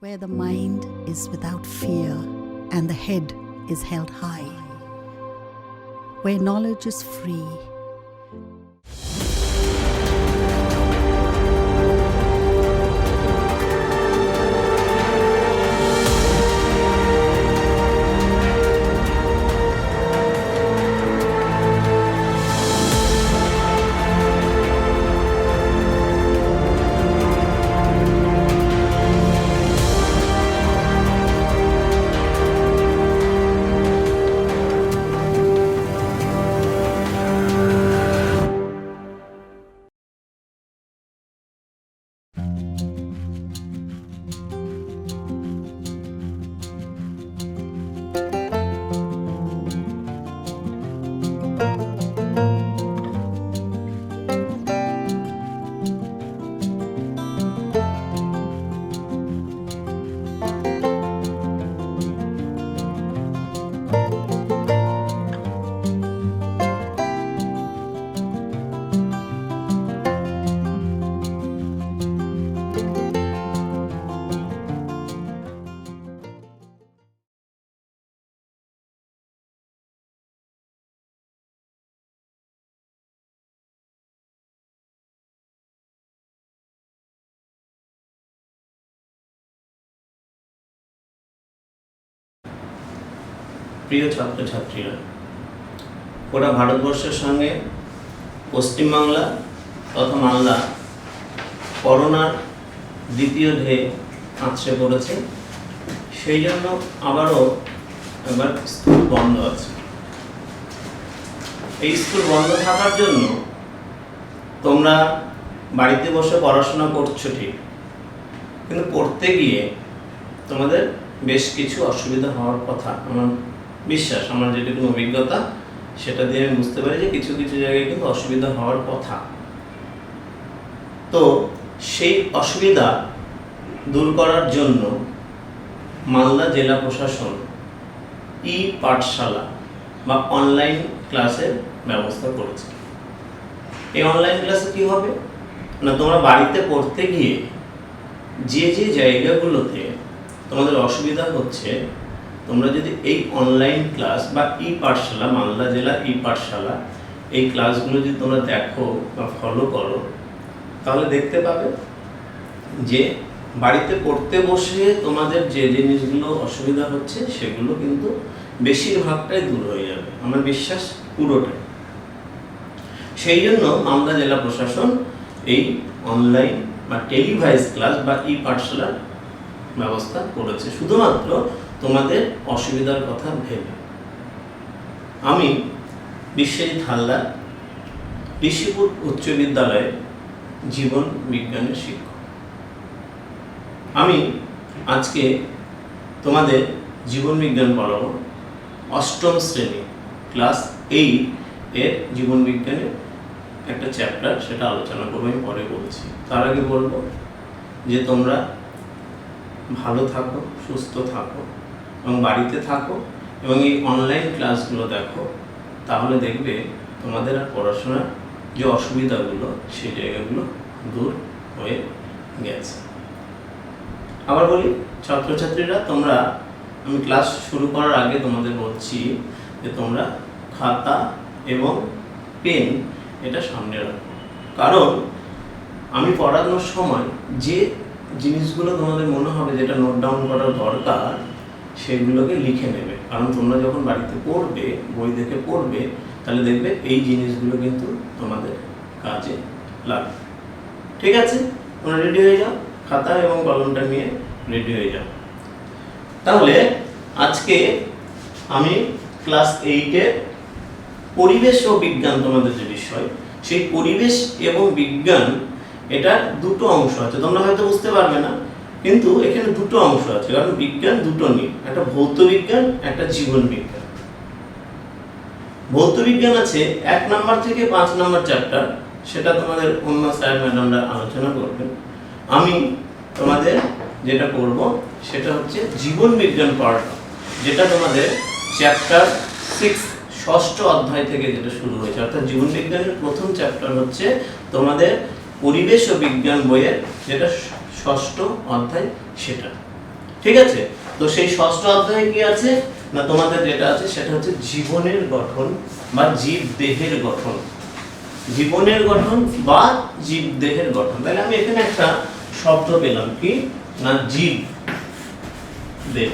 where the mind is without fear and the head is held high, where knowledge is free. প্রিয় ছাত্রছাত্রীরা, গোটা ভারতবর্ষের সঙ্গে পশ্চিমবাংলা তথা মালদা করোনার দ্বিতীয় ঢেউ আছড়ে পড়েছে। সেই জন্য আবারও একবার স্কুল বন্ধ আছে। এই স্কুল বন্ধ থাকার জন্য তোমরা বাড়িতে বসে পড়াশোনা করছো ঠিক, কিন্তু পড়তে গিয়ে তোমাদের বেশ কিছু অসুবিধা হওয়ার কথা। আমার বিশ্বাস, আমার যেটুকু অভিজ্ঞতা সেটা দিয়ে আমি বুঝতে পারি যে কিছু কিছু জায়গায় কিন্তু অসুবিধা হওয়ার কথা। তো সেই অসুবিধা দূর করার জন্য মালদা জেলা প্রশাসন ই পাঠশালা বা অনলাইন ক্লাসের ব্যবস্থা করেছে। এই অনলাইন ক্লাসে কি হবে না, তোমরা বাড়িতে পড়তে গিয়ে যে যে জায়গাগুলোতে তোমাদের অসুবিধা হচ্ছে, তোমরা যদি এই অনলাইন ক্লাস বা ই পাঠশালা, মালদা জেলা ই পাঠশালা, এই ক্লাসগুলো যদি তোমরা দেখো বা ফলো করো, তাহলে দেখতে পাবে যে বাড়িতে পড়তে বসে তোমাদের যে জিনিসগুলো অসুবিধা হচ্ছে সেগুলো কিন্তু বেশিরভাগটাই দূর হয়ে যাবে, আমার বিশ্বাস পুরোটাই। সেই জন্য মালদা জেলা প্রশাসন এই অনলাইন বা টেলিভাইজ ক্লাস বা ই পাঠশালার ব্যবস্থা করেছে, শুধুমাত্র তোমাদের অসুবিধার কথা ভেবে। আমি বিশ্বজিৎ হালদার, ঋষিপুর উচ্চ বিদ্যালয়ে জীবন বিজ্ঞানের শিক্ষক। আমি আজকে তোমাদের জীবন বিজ্ঞান পড়াবো অষ্টম শ্রেণী ক্লাস 8 এর জীবন বিজ্ঞানের একটা চ্যাপ্টার, সেটা আলোচনা করবো, আমি পরে বলছি। তার আগে বলবো যে তোমরা ভালো থাকো, সুস্থ থাকো এবং বাড়িতে থাকো এবং এই অনলাইন ক্লাসগুলো দেখো, তাহলে দেখবে তোমাদের আর পড়াশোনার যে অসুবিধাগুলো সেই জায়গাগুলো দূর হয়ে গেছে। আবার বলি ছাত্রছাত্রীরা, তোমরা, আমি ক্লাস শুরু করার আগে তোমাদের বলছি যে তোমরা খাতা এবং পেন এটা সামনে রাখো, কারণ আমি পড়ানোর সময় যে জিনিসগুলো তোমাদের মনে হবে যেটা নোট ডাউন করার দরকার সেগুলোকে লিখে নেবে, কারণ তোমরা যখন বাড়িতে পড়বে, বই দেখে পড়বে, তাহলে দেখবে এই জিনিসগুলো কিন্তু তোমাদের কাজে লাগবে। ঠিক আছে, তোমরা রেডি হয়ে যাও, খাতা এবং কলমটা নিয়ে রেডি হয়ে যাও। তাহলে আজকে আমি ক্লাস 8-এর পরিবেশ ও বিজ্ঞান, তোমাদের যে বিষয়, সেই পরিবেশ এবং বিজ্ঞান, এটা দুটো অংশ আছে। তোমরা হয়তো বুঝতে পারবে না, কিন্তু এখানে দুটো অংশ আছে, কারণ বিজ্ঞান দুটো নিয়ে, একটা ভৌত বিজ্ঞান, একটা জীবন বিজ্ঞান। ভৌত বিজ্ঞান আছে 1 নাম্বার থেকে 5 নাম্বার চ্যাপ্টার, সেটা তোমাদের অন্য স্যার ম্যাডামরা আলোচনা করবেন। আমি তোমাদের যেটা করব সেটা হচ্ছে জীবন বিজ্ঞান পার্ট, যেটা তোমাদের চ্যাপ্টার 6 ষষ্ঠ অধ্যায় থেকে যেটা শুরু হয়েছে, অর্থাৎ জীবন বিজ্ঞানের প্রথম চ্যাপ্টার হচ্ছে তোমাদের পরিবেশ ও বিজ্ঞান বইয়ের যেটা ষষ্ঠ অধ্যায় সেটা। ঠিক আছে? তো সেই ষষ্ঠ অধ্যায়ে কি আছে না, তোমাদের যেটা আছে সেটা হচ্ছে জীবনের গঠন বা জীব দেহের গঠন। জীবনের গঠন বা জীব দেহের গঠন। তাহলে আমি এখানে একটা শব্দ পেলাম কি না, জীব দেহ।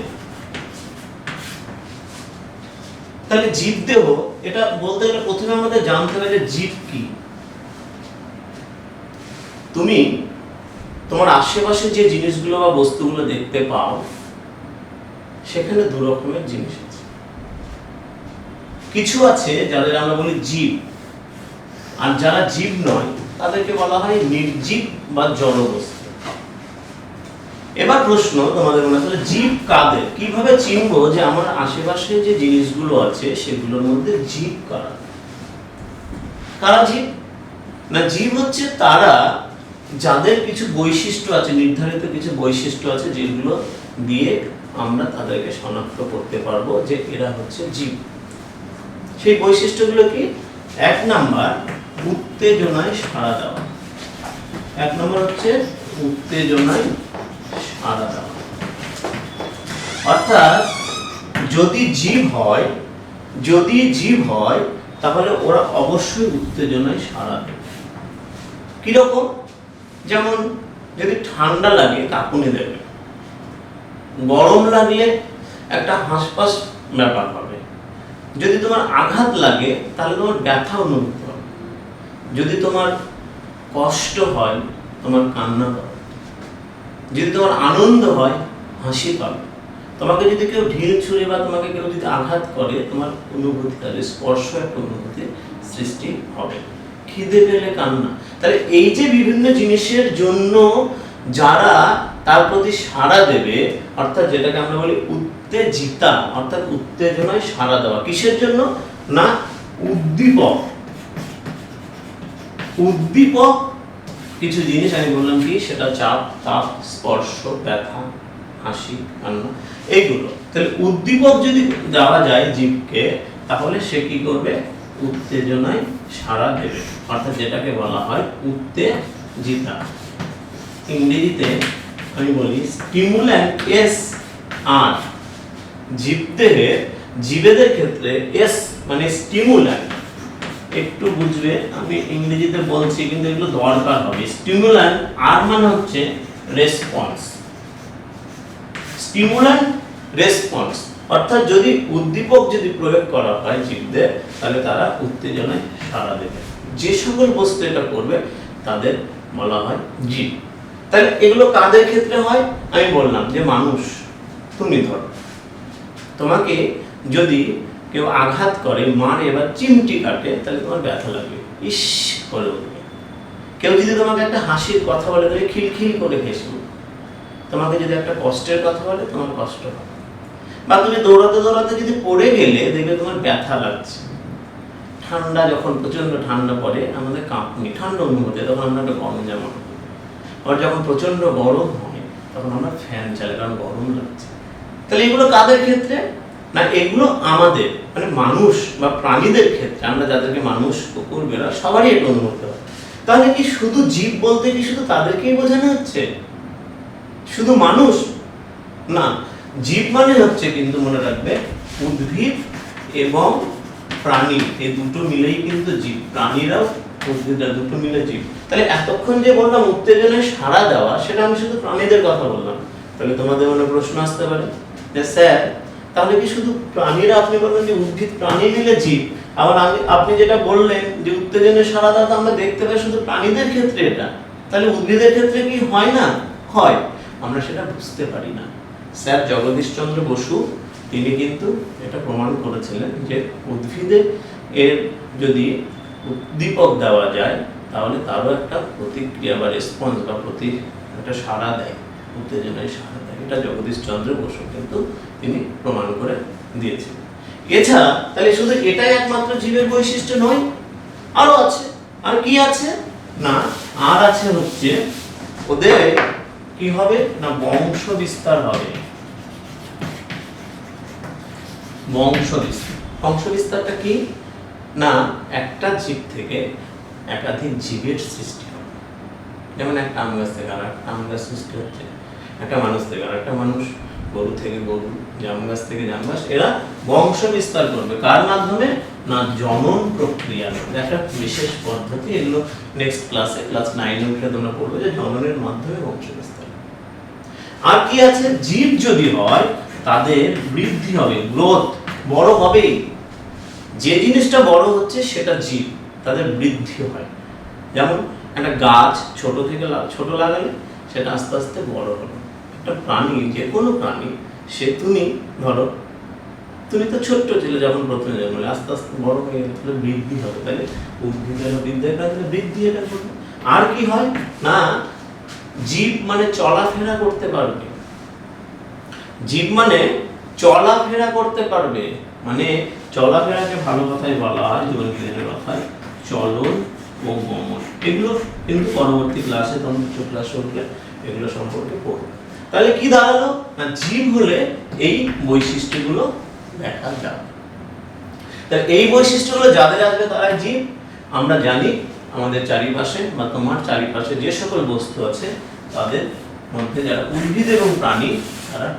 তাহলে জীব দেহ এটা বলতে গেলে প্রথমে আমাদের জানতে হবে যে জীব কি। তুমি তোমার আশেপাশে যে জিনিসগুলো বা বস্তুগুলো দেখতে পাও সেখানে দু রকমের জিনিস আছে। কিছু আছে যাদের আমরা বলি জীব, আর যারা জীব নয় তাদেরকে বলা হয় নির্জীব বা জড় বস্তু। এবার প্রশ্ন তোমাদের মনে হলো জীব কাদের, কিভাবে চিনবো যে আমার আশেপাশে যে জিনিসগুলো আছে সেগুলোর মধ্যে জীব কারা? কারা জীব না, জীব হচ্ছে তারা যাদের কিছু বৈশিষ্ট্য আছে, নির্ধারিত কিছু বৈশিষ্ট্য আছে যেগুলো দিয়ে আমরা তাদেরকে শনাক্ত করতে পারবো যে এরা হচ্ছে জীব। সেই বৈশিষ্ট্যগুলো কি? এক নাম্বার উত্তেজনায় সাড়া দেওয়া। এক নম্বর হচ্ছে উত্তেজনায় সাড়া দেওয়া। অর্থাৎ যদি জীব হয় তাহলে ওরা অবশ্যই উত্তেজনায় সাড়া দেবে। কিরকম? যেমন যদি ঠান্ডা লাগে কাঁপুনি দেবে, গরম লাগলে একটা হাঁসফাঁস ব্যাপার হবে, যদি তোমার আঘাত লাগে তাহলে তোমার ব্যথা অনুভূত হবে, যদি তোমার কষ্ট হয় তোমার কান্না পাবে, যদি তোমার আনন্দ হয় হাসি পাবে, তোমাকে যদি কেউ ঢিল ছুঁড়ে বা তোমাকে কেউ যদি আঘাত করে তোমার অনুভূতিটা স্পর্শ একটা অনুভূতি সৃষ্টি হবে, খিদে পেলে কান্না। তাহলে এই যে বিভিন্ন জিনিসের জন্য যারা তার প্রতি সাড়া দেবে, অর্থাৎ যেটাকে আমরা বলি উত্তেজিতা, অর্থাৎ উত্তেজনায় সাড়া দেওয়া। কিসের জন্য না, উদ্দীপক কিছু জিনিস আমি বললাম কি, সেটা চাপ, তাপ, স্পর্শ, ব্যথা, হাসি, কান্না, এইগুলো। তাহলে উদ্দীপক যদি দেওয়া যায় জীবকে তাহলে সে কি করবে, উত্তেজনায় সাড়া দেবে, অর্থাৎ যেটাকে বলা হয় উত্তেজিতা। ইংরেজিতে আমি বলি স্টিমুল্যান্ট এস আর, জীবেদের ক্ষেত্রে এস মানে স্টিমুল্যান্ট, একটু বুঝবে আমি ইংরেজিতে বলছি কিন্তু এগুলো দরকার হবে। স্টিমুল্যান্ট আর মানে হচ্ছে রেসপন্স, স্টিমুল্যান্ট রেসপন্স, অর্থাৎ যদি উদ্দীপক যদি প্রয়োগ করা হয় জীবদের তাহলে তারা উত্তেজনায় সাড়া দেবে। যে সকল বস্তু এটা করবে তাদের বলা হয় জীব। তাহলে এগুলো কাদের ক্ষেত্রে হয়? আমি বললাম যে মানুষ, তুমি ধরো তোমাকে যদি কেউ আঘাত করে, মারে বা চিমটি কাটে তাহলে তোমার ব্যথা লাগবে, ইস করে উঠবে। কেউ যদি তোমাকে একটা হাসির কথা বলে তুমি খিলখিল করে হেসে উঠবে, তোমাকে যদি একটা কষ্টের কথা বলে তোমার কষ্ট হবে, বা তুমি দৌড়াতে দৌড়াতে যদি পড়ে গেলে দেখবে তোমার ব্যথা লাগছে। ঠান্ডা যখন প্রচন্ড ঠান্ডা পড়ে আমাদের কাঁপুনি, ঠান্ডা অনুভূতি, তখন আমরা একটা গরম জামা পরি। আর যখন প্রচন্ড গরম হয় তখন আমরা ফ্যান চালাই কারণ গরম লাগছে। তাহলে এগুলো কাদের ক্ষেত্রে না, এগুলো আমাদের মানে মানুষ বা প্রাণীদের ক্ষেত্রে, আমরা যাদেরকে মানুষ, কুকুর, বেড়া সবারই এটা অনুভূত হয়। তাহলে কি শুধু জীব বলতে কি শুধু তাদেরকেই বোঝানো হচ্ছে, শুধু মানুষ না? জীব মানে হচ্ছে কিন্তু মনে রাখবে উদ্ভিদ এবং প্রাণী, এই দুটো মিলেই কিন্তু জীব। প্রাণীরাও উদ্ভিদরা দুটো মিলে জীব। তাহলে এতক্ষণ যে বললাম উত্তেজনায় সাড়া দেওয়া, সেটা আমি শুধু প্রাণীদের কথা বললাম। তাহলে তোমাদের মনে প্রশ্ন আসতে পারে যে স্যার তাহলে কি শুধু প্রাণীরা, আপনি বললেন যে উদ্ভিদ প্রাণী মিলে জীব, আবার আপনি যেটা বললেন যে উত্তেজনায় সাড়া দেওয়া আমরা দেখতে পাই শুধু প্রাণীদের ক্ষেত্রে, এটা তাহলে উদ্ভিদের ক্ষেত্রে কি হয় না? হয়, আমরা সেটা বুঝতে পারি না। স্যার জগদীশচন্দ্র বসু তিনি কিন্তু এটা প্রমাণ করেছিলেন যে উদ্ভিদের এর যদি উদ্দীপক দেওয়া যায় তাহলে তারও একটা প্রতিক্রিয়া বা রেসপন্স বা একটা সাড়া দেয়, উত্তেজনায় সাড়া দেয়। এটা জগদীশচন্দ্র বসু কিন্তু তিনি প্রমাণ করে দিয়েছিলেন। এছাড়া তাহলে শুধু এটাই একমাত্র জীবের বৈশিষ্ট্য নয়, আরো আছে। আর কি আছে না, আর আছে হচ্ছে ওদের কি হবে না, বংশ বিস্তার হবে। বংশ বিস্তারটা কি না, একটা জীব থেকে একাধিক জীবের সৃষ্টি হবে। যেমন একটা আম গাছ থেকে আর একটা আম গাছ সৃষ্টি হচ্ছে, একটা মানুষ থেকে আর একটা মানুষ, গরু থেকে গরু, জাম গাছ থেকে জাম গাছ, এরা বংশ বিস্তার করবে কার মাধ্যমে? না জনন প্রক্রিয়া। একটা বিশেষ পদ্ধতি, এগুলো নেক্সট ক্লাসে ক্লাস 9 এ উঠে তোমরা পড়বে যে জননের মাধ্যমে বংশ বিস্তার। আর কি আছে? জীব যদি হয় তাদের বৃদ্ধি হবে, গ্রোথ, বড় হবে। যে জিনিসটা বড় হচ্ছে সেটা জীব, তাদের বৃদ্ধি হয়। যেমন একটা গাছ ছোট থেকে ছোট লাগালে সেটা আস্তে আস্তে বড় হবে। একটা প্রাণী, যে কোনো প্রাণী, সে তুমি ধরো তুমি তো ছোট্ট ছিলে যখন প্রথমে জন্মলে, আস্তে আস্তে বড় হয়ে গেলে তাহলে বৃদ্ধি হবে। তাহলে উদ্ভিদের বৃদ্ধি তাহলে বৃদ্ধি এটা করবে। আর কি হয় না জীব মানে চলাফেরা করতে পারবে। জীব মানে চলাফেরা করতে পারবে, মানে চলাফেরাকে ভালো কথায় বলা হয়, জীবনবিজ্ঞানের কথায় চলন ও গমন। এগুলো কিন্তু পরবর্তী ক্লাসে তোমরা উচ্চ ক্লাসে উঠলে এগুলো সম্পর্কে পড়বে। তাহলে কি দাঁড়ালো না জীব হলে এই বৈশিষ্ট্যগুলো দেখা যাবে। তাহলে এই বৈশিষ্ট্যগুলো যাদের আসবে তারা জীব। আমরা জানি আমাদের চারিপাশে বা তোমার চারিপাশে যে সকল বস্তু আছে তাদের মধ্যে যারা উদ্ভিদ এবং প্রাণী, তারা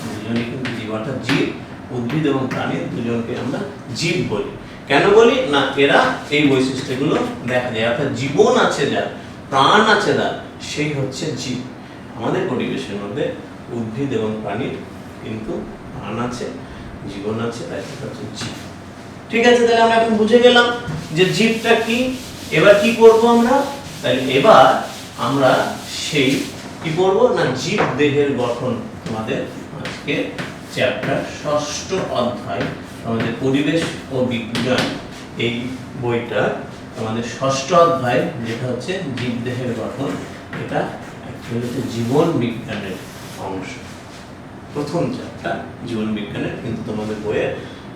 দুজনেই কিন্তু জীব, অর্থাৎ জীব, উদ্ভিদ এবং প্রাণী দুজনকে আমরা জীব বলি। কেন বলি না এরা এই বৈশিষ্ট্যগুলো দেখা যায়, অর্থাৎ জীবন আছে যার, প্রাণ আছে যার, সেই হচ্ছে জীব। আমাদের পরিবেশের মধ্যে উদ্ভিদ এবং প্রাণীর কিন্তু প্রাণ আছে, জীবন আছে, তাই সেটা হচ্ছে জীব। ঠিক আছে, তাহলে আমরা এখন বুঝে গেলাম যে জীবটা কি। এবার কি করব আমরা? তাহলে এবার আমরা সেই কি করব না জীব দেহের গঠন, আমাদের আজকে চ্যাপ্টার 6ষ্ঠ অধ্যায়, আমাদের পরিবেশ ও বিজ্ঞান এই বইটা আমাদের 6ষ্ঠ অধ্যায়, যেটা হচ্ছে জীব দেহের গঠন। এটা অ্যাকচুয়ালি হচ্ছে জীবন বিজ্ঞানের অংশ, প্রথম চ্যাপ্টার জীবন বিজ্ঞানের, কিন্তু তোমাদের বইয়ের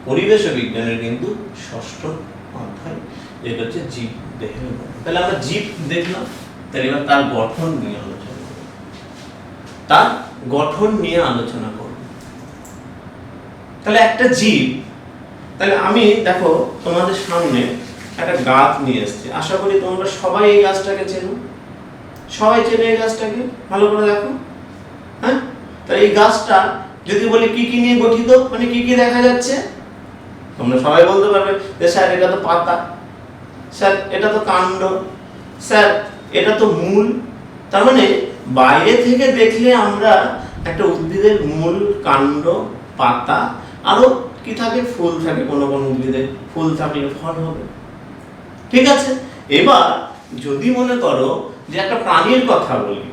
পরিবেশ ও বিজ্ঞানের কিন্তু 6ষ্ঠ অধ্যায়, যেটা হচ্ছে জীব দেহের গঠন। তাহলে আমরা জীব দেখলাম, তাহলে এবার তার গঠন নিয়ে আলোচনা করব। তার গঠন নিয়ে আলোচনা করব। তাহলে একটা জীব, তাহলে আমি দেখো তোমাদের সামনে একটা গাছ নিয়ে এসেছি। আশা করি তোমরা সবাই এই গাছটাকে চেনো, সবাই চেনে এই গাছটাকে, ভালো করে দেখো। হ্যাঁ, তাহলে এই গাছটা যদি বলি কি কি নিয়ে গঠিত, মানে কি কি দেখা যাচ্ছে, তোমরা সবাই বলতে পারবে যে স্যার এটা তো পাতা, স্যার এটা তো কাণ্ড, স্যার এটা তো মূল। তার মানে বাইরে থেকে দেখলে আমরা একটা উদ্ভিদের মূল, কাণ্ড, পাতা, আরো কি থাকে, ফুল থাকে। কোনো কোনো উদ্ভিদে ফুল থাকলে ফল হবে। ঠিক আছে, এবার যদি মনে করো যে একটা প্রাণীর কথা বলি,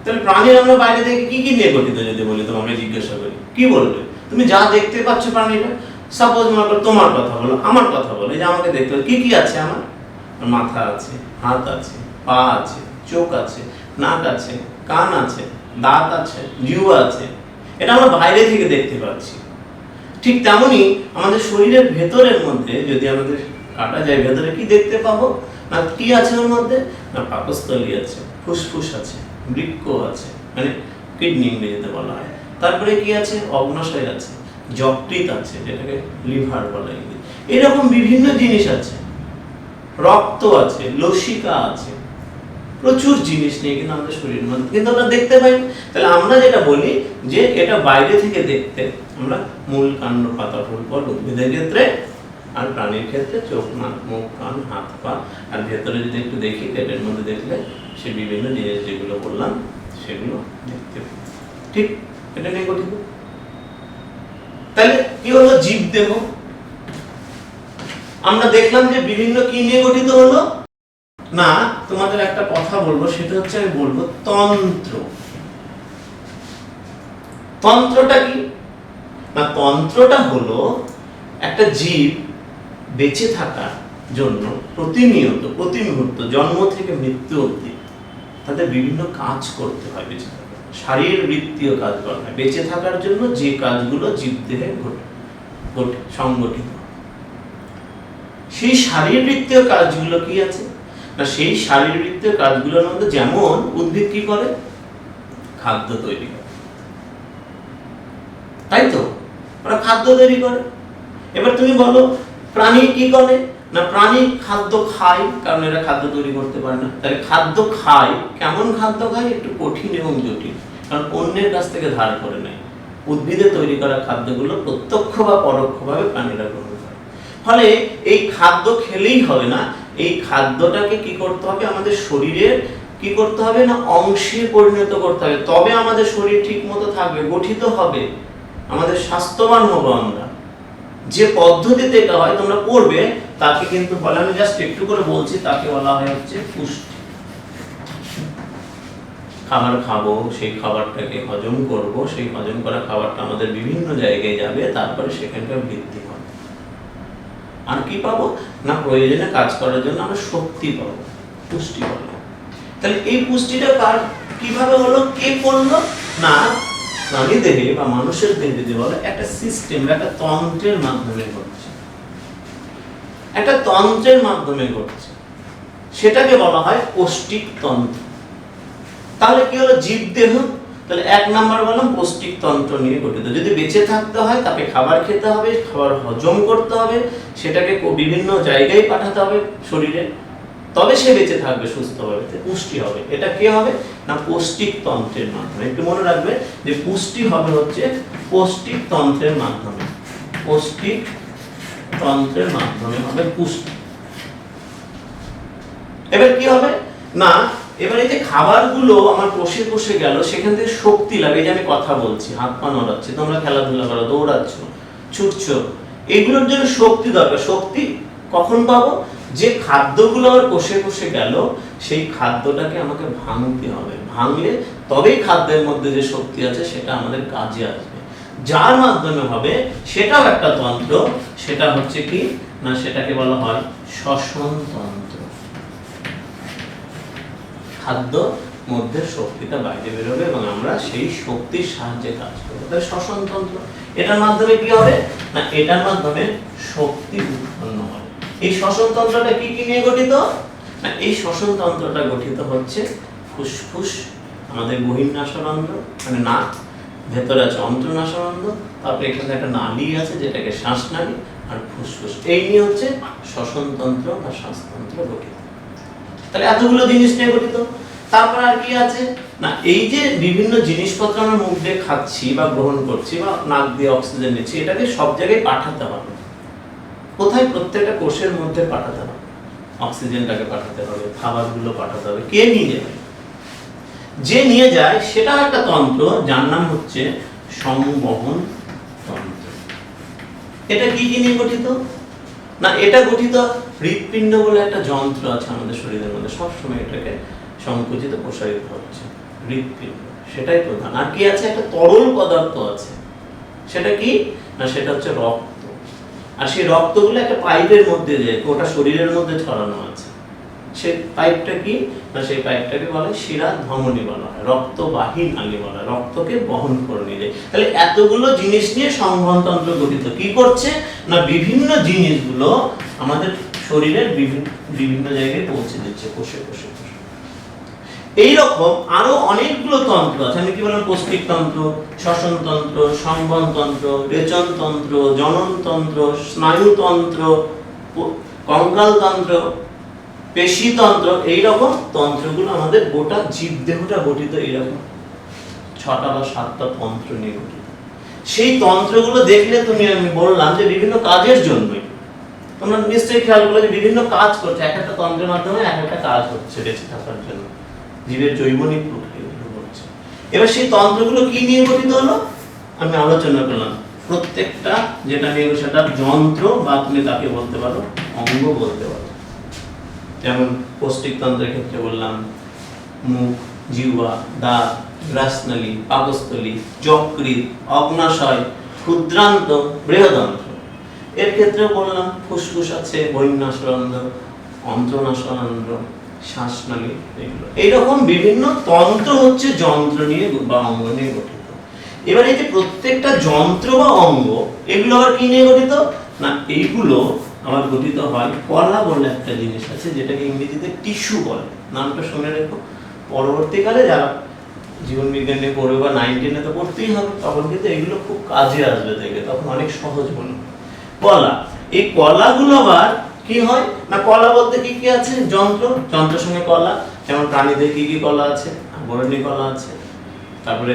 তাহলে প্রাণীর আমরা বাইরে থেকে কি কি নিয়ে গঠিত যদি বলি, তোমাকে জিজ্ঞাসা করি কি বলবে? তুমি যা দেখতে পাচ্ছ প্রাণীটা, সাপোজ মনে করো তোমার কথা বলো, আমার কথা বলো, যে আমাকে দেখতে কি কি আছে, আমার মাথা আছে, হাত আছে, পা আছে, চোখ আছে, নাক আছে, কান আছে, দাঁত আছে, জিহ্বা আছে, এটা আমরা বাইরে থেকে দেখতে পাচ্ছি। ঠিক তেমনি আমাদের শরীরের ভেতরের মধ্যে যদি আমাদের কাটা যায়, ভেতরে কি দেখতে পাবো না কি আছে ওর মধ্যে, না পাকস্থলী আছে, ফুসফুস আছে, বৃক্ক আছে, মানে কিডনি ইংরেজিতে বলা হয়। তারপরে কি আছে, অগ্নাশয় আছে, যকৃৎ আছে, যেটাকে লিভার বলা হয়। এরকম বিভিন্ন জিনিস আছে, রক্ত আছে, লসিকা আছে, প্রচুর জিনিস নিয়ে কিন্তু আমাদের শরীরের মধ্যে, কিন্তু আমরা দেখতে পাই। তাহলে আমরা যেটা বলি যে এটা বাইরে থেকে দেখতে আমরা মূল, কাণ্ড, পাতা, ফুল, ফল উদ্ভিদের ক্ষেত্রে, আর প্রাণীর ক্ষেত্রে চোখ, নাক, মুখ, কান, হাত, পা, আর ভেতরে যদি একটু দেখি পেটের মধ্যে দেখলে সে বিভিন্ন জিনিস যেগুলো বললাম সেগুলো দেখতে পাই। ঠিক এটা নিয়ে গঠিত। তাহলে কি হলো জীব দেহ? আমরা দেখলাম যে বিভিন্ন কি নিয়ে গঠিত হলো না, তোমাদের একটা কথা বলবো, সেটা হচ্ছে আমি বলবো তন্ত্র। তন্ত্রটা কি না, তন্ত্রটা হলো একটা জীব বেঁচে থাকার জন্য প্রতিনিয়ত, প্রতি মুহূর্ত, জন্ম থেকে মৃত্যু অবধি তাদের বিভিন্ন কাজ করতে হয়। বেঁচে থাকা শারীরবৃত্তীয় কাজ করা হয়, বেঁচে থাকার জন্য যে কাজগুলো জীবদেহে সংগঠিত। সেই শারীরবৃত্তীয় কাজগুলো কি আছে না, সেই শারীরবৃত্তীয় কাজগুলোর মধ্যে যেমন উদ্ভিদ কি করে, খাদ্য তৈরি করে, তাই তো, ওরা খাদ্য তৈরি করে। এবার তুমি বলো প্রাণী কি করে না, প্রাণী খাদ্য খায়, কারণ এরা খাদ্য তৈরি করতে পারে না। তাহলে খাদ্য খায়, কেমন খাদ্য খায়, একটু কঠিন এবং জটিল, কারণ অন্যের কাছ থেকে ধার করে নেয়। উদ্ভিদে তৈরি করা খাদ্যগুলো প্রত্যক্ষ বা পরোক্ষভাবে প্রাণীরা গ্রহণ করে। ফলে এই খাদ্য খেলেই হবে না, এই খাদ্যটাকে কি করতে হবে, আমাদের শরীরের কি করতে হবে না অংশে পরিণত করতে হবে, তবে আমাদের শরীর ঠিক মতো থাকবে, গঠিত হবে, আমাদের স্বাস্থ্যবান হব আমরা। যে পদ্ধতিতে এটা হয় তোমরা পড়বে, তাকে কিন্তু বলে, আমি জাস্ট একটু করে বলছি, তাকে বলা হয় হচ্ছে পুষ্টি। খাবার খাবো, সেই খাবারটাকে হজম করব, সেই হজম করা খাবারটা আমাদের বিভিন্ন জায়গায় যাবে, তারপরে সেখানকার বৃদ্ধি হবে। আর কি পাবো না প্রয়োজনে কাজ করার জন্য আমরা শক্তি পাবো, পুষ্টি পাবো। তাহলে এই পুষ্টিটা কার কিভাবে হলো, কে করলো না প্রাণী দেহে বা মানুষের দেহে যে বলে একটা সিস্টেম, একটা তন্ত্রের মাধ্যমে ঘটছে, একটা তন্ত্রের মাধ্যমে ঘটছে, সেটাকে বলা হয় পৌষ্টিক তন্ত্র। তাহলে কি হলো, জীবদেহ, তাহলে এক নাম্বার বললাম পৌষ্টিক তন্ত্র নিয়ে গঠিত। যদি বেঁচে থাকতে হয় তাকে খাবার খেতে হবে, খাবার হজম করতে হবে, সেটাকে বিভিন্ন জায়গায় পাঠাতে হবে শরীরে, তবে সে বেঁচে থাকবে সুস্থভাবে, পুষ্টি হবে। এটা কি হবে না পৌষ্টিক তন্ত্রের মাধ্যমে। একটু মনে রাখবে যে পুষ্টি হবে হচ্ছে পৌষ্টিক তন্ত্রের মাধ্যমে, পৌষ্টিক তন্ত্রের মাধ্যমে হবে পুষ্টি। এবার কি হবে না, এবার এই যে খাবারগুলো আমার কোষে কোষে গেল, সেখান থেকে শক্তি লাগে। এই যে আমি কথা বলছি, হাত পা নড়াচ্ছি, তোমরা খেলাধুলা করো, দৌড়াচ্ছ, ছুটছো, এগুলোর জন্য শক্তি দরকার। শক্তি কখন পাবো, যে খাদ্যগুলো আমার কোষে কোষে গেল, সেই খাদ্যটাকে আমাকে ভাঙতে হবে, ভাঙলে তবেই খাদ্যের মধ্যে যে শক্তি আছে সেটা আমাদের কাজে আসবে। যার মাধ্যমে হবে সেটাও একটা তন্ত্র, সেটা হচ্ছে কি না সেটাকে বলা হয় শ্বসন তন্ত্র। খাদ্য মধ্যে শক্তিটা বাইরে বেরোবে এবং আমরা সেই শক্তির সাহায্যে কাজ করবো, তাই শ্বসন তন্ত্র। এটার মাধ্যমে কি হবে না, এটার মাধ্যমে শক্তি উৎপন্ন হবে। এই শ্বসন তন্ত্রটা কি কি নিয়ে গঠিত না, এই শ্বসন তন্ত্রটা গঠিত হচ্ছে ফুসফুস, আমাদের বহির্নাসরন্ধ্র মানে নাক, ভেতরে আছে অন্তর্নাসরন্ধ্র, তারপরে এখানে একটা নালী আছে যেটাকে শ্বাসনালী, আর ফুসফুস, এই নিয়ে হচ্ছে শ্বসন তন্ত্র বা শ্বাসতন্ত্র গঠিত। তাহলে এতগুলো জিনিস নিয়ে গঠিত। তারপর আর কি আছে না, এই যে বিভিন্ন জিনিসপত্র আমরা মুখ দিয়ে খাচ্ছি বা গ্রহণ করছি বা নাক দিয়ে অক্সিজেন নিচ্ছি, এটাকে সব জায়গায় পাঠাতে হবে। কোথায়? প্রত্যেকটা কোষের মধ্যে পাঠাতে হবে, অক্সিজেনটাকে পাঠাতে হবে, খাবারগুলো পাঠাতে হবে। কে নিয়ে যাবে? যে নিয়ে যায় সেটা একটা তন্ত্র, যার নাম হচ্ছে সংবহন তন্ত্র। এটা কি কি নিয়ে গঠিত না, এটা গঠিত হৃৎপিণ্ড বলে একটা যন্ত্র আছে আমাদের শরীরের মধ্যে, সবসময় এটাকে সংকুচিত প্রসারিত হচ্ছে, হৃৎপিণ্ড সেটাই প্রধান। আর কি আছে? একটা তরল পদার্থ আছে, সেটা কি না সেটা হচ্ছে রক্ত। আর সেই রক্তগুলো একটা পাইপের মধ্যে যায়, গোটা শরীরের মধ্যে ছড়ানো আছে। সেই পাইপটা কি না, সেই পাইপটাকে বলে শিরা ধমনী বলা হয়, রক্তবাহী নালী বলা হয়, রক্তকে বহন করে নিয়ে যায়। তাহলে এতগুলো জিনিস নিয়ে সংবহন তন্ত্র গঠিত। কি করছে না, বিভিন্ন জিনিসগুলো আমাদের শরীরের বিভিন্ন জায়গায় পৌঁছে দিচ্ছে, কোষে কোষে। এইরকম আরো অনেকগুলো তন্ত্র আছে। আমি কি বললাম? পৌষ্টিক তন্ত্র, শ্বসন তন্ত্র, সংবহন তন্ত্র, রেচন তন্ত্র, জনন তন্ত্র, স্নায়ুতন্ত্র, কঙ্কাল তন্ত্র, পেশিতন্ত্র। এইরকম তন্ত্রগুলো আমাদের গোটা জীবদেহটা গঠিত এইরকম 6টা বা 7টা তন্ত্র নিয়ে গঠিত। সেই তন্ত্রগুলো দেখলে আমি বললাম যে বিভিন্ন কাজের জন্যই, তোমরা নিশ্চয়ই খেয়াল করলে যে বিভিন্ন কাজ করছে, এক একটা তন্ত্রের মাধ্যমে এক একটা কাজ হচ্ছে বেঁচে থাকার জন্য, জীবের জৈবনিক প্রক্রিয়াগুলো করছে। এবার সেই তন্ত্রগুলো কি নিয়ে গঠিত হলো আমি আলোচনা করলাম। প্রত্যেকটা যেটা নিয়ে সেটা যন্ত্র বা তুমি তাকে বলতে পারো অঙ্গ বলতে পারো। যেমন পৌষ্টিক তন্ত্রের ক্ষেত্রে বললাম মুখ, জিহ্বা, দাঁত, গ্রাসনালী, পাকস্থলী, যকৃৎ, অগ্নাশয়, ক্ষুদ্রান্ত, বৃহদন্ত্র। এর ক্ষেত্রে বললাম ফুসফুস আছে, বহির্নাসরন্ধ্র, অন্তর্নাসরন্ধ্র, শ্বাসনালী, এগুলো। এইরকম বিভিন্ন তন্ত্র হচ্ছে যন্ত্র নিয়ে বা অঙ্গ নিয়ে গঠিত। এবার এই যে প্রত্যেকটা যন্ত্র বা অঙ্গ, এগুলো আবার কি নিয়ে গঠিত না, এইগুলো আবার গঠিত হয় কলা বলে একটা জিনিস আছে, যেটাকে ইংরেজিতে টিস্যু বলে। নামটা শুনে রেখো, পরবর্তীকালে যারা জীবন বিজ্ঞান নিয়ে পড়বে বা 9, 10 তো পড়তেই হবে, তখন কিন্তু এগুলো খুব কাজে আসবে দেখবে, তখন অনেক সহজ মনে হবে। কলা, এই কলাগুলো আবার কি হয় না, কলা বলতে কি কি আছে? যন্ত্র, যন্ত্রের সঙ্গে কলা। যেমন প্রাণীদের কি কি কলা আছে? বরণী কলা আছে, তারপরে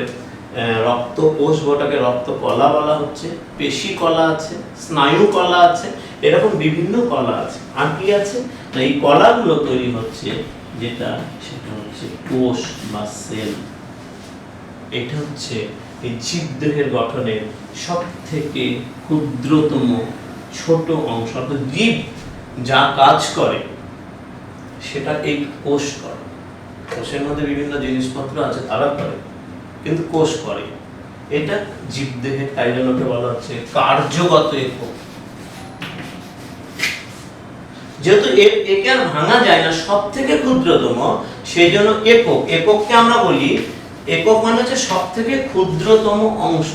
রক্ত কোষ গোটাকে রক্ত কলা বলা হচ্ছে, পেশি কলা আছে, স্নায়ু কলা আছে, এরকম বিভিন্ন কলা আছে। আর কি আছে না, এই কলাগুলো তৈরি হচ্ছে যেটা সেটা হচ্ছে কোষ বা সেল। এটা হচ্ছে এই জীবদেহের গঠনের সব থেকে ক্ষুদ্রতম ছোট অংশ। অর্থাৎ জীব যা কাজ করে সেটা এই কোষ করে। কোষের মধ্যে বিভিন্ন জিনিসপত্র আছে তারা করে, কিন্তু কোষ করে। এটা জীবদেহের, তাই জন্য বলা হচ্ছে কার্যগত একক। যেহেতু একে আর ভাঙা যায় না, সব থেকে ক্ষুদ্রতম, সেই জন্য একক। একককে আমরা বলি, একক মানে হচ্ছে সব থেকে ক্ষুদ্রতম অংশ,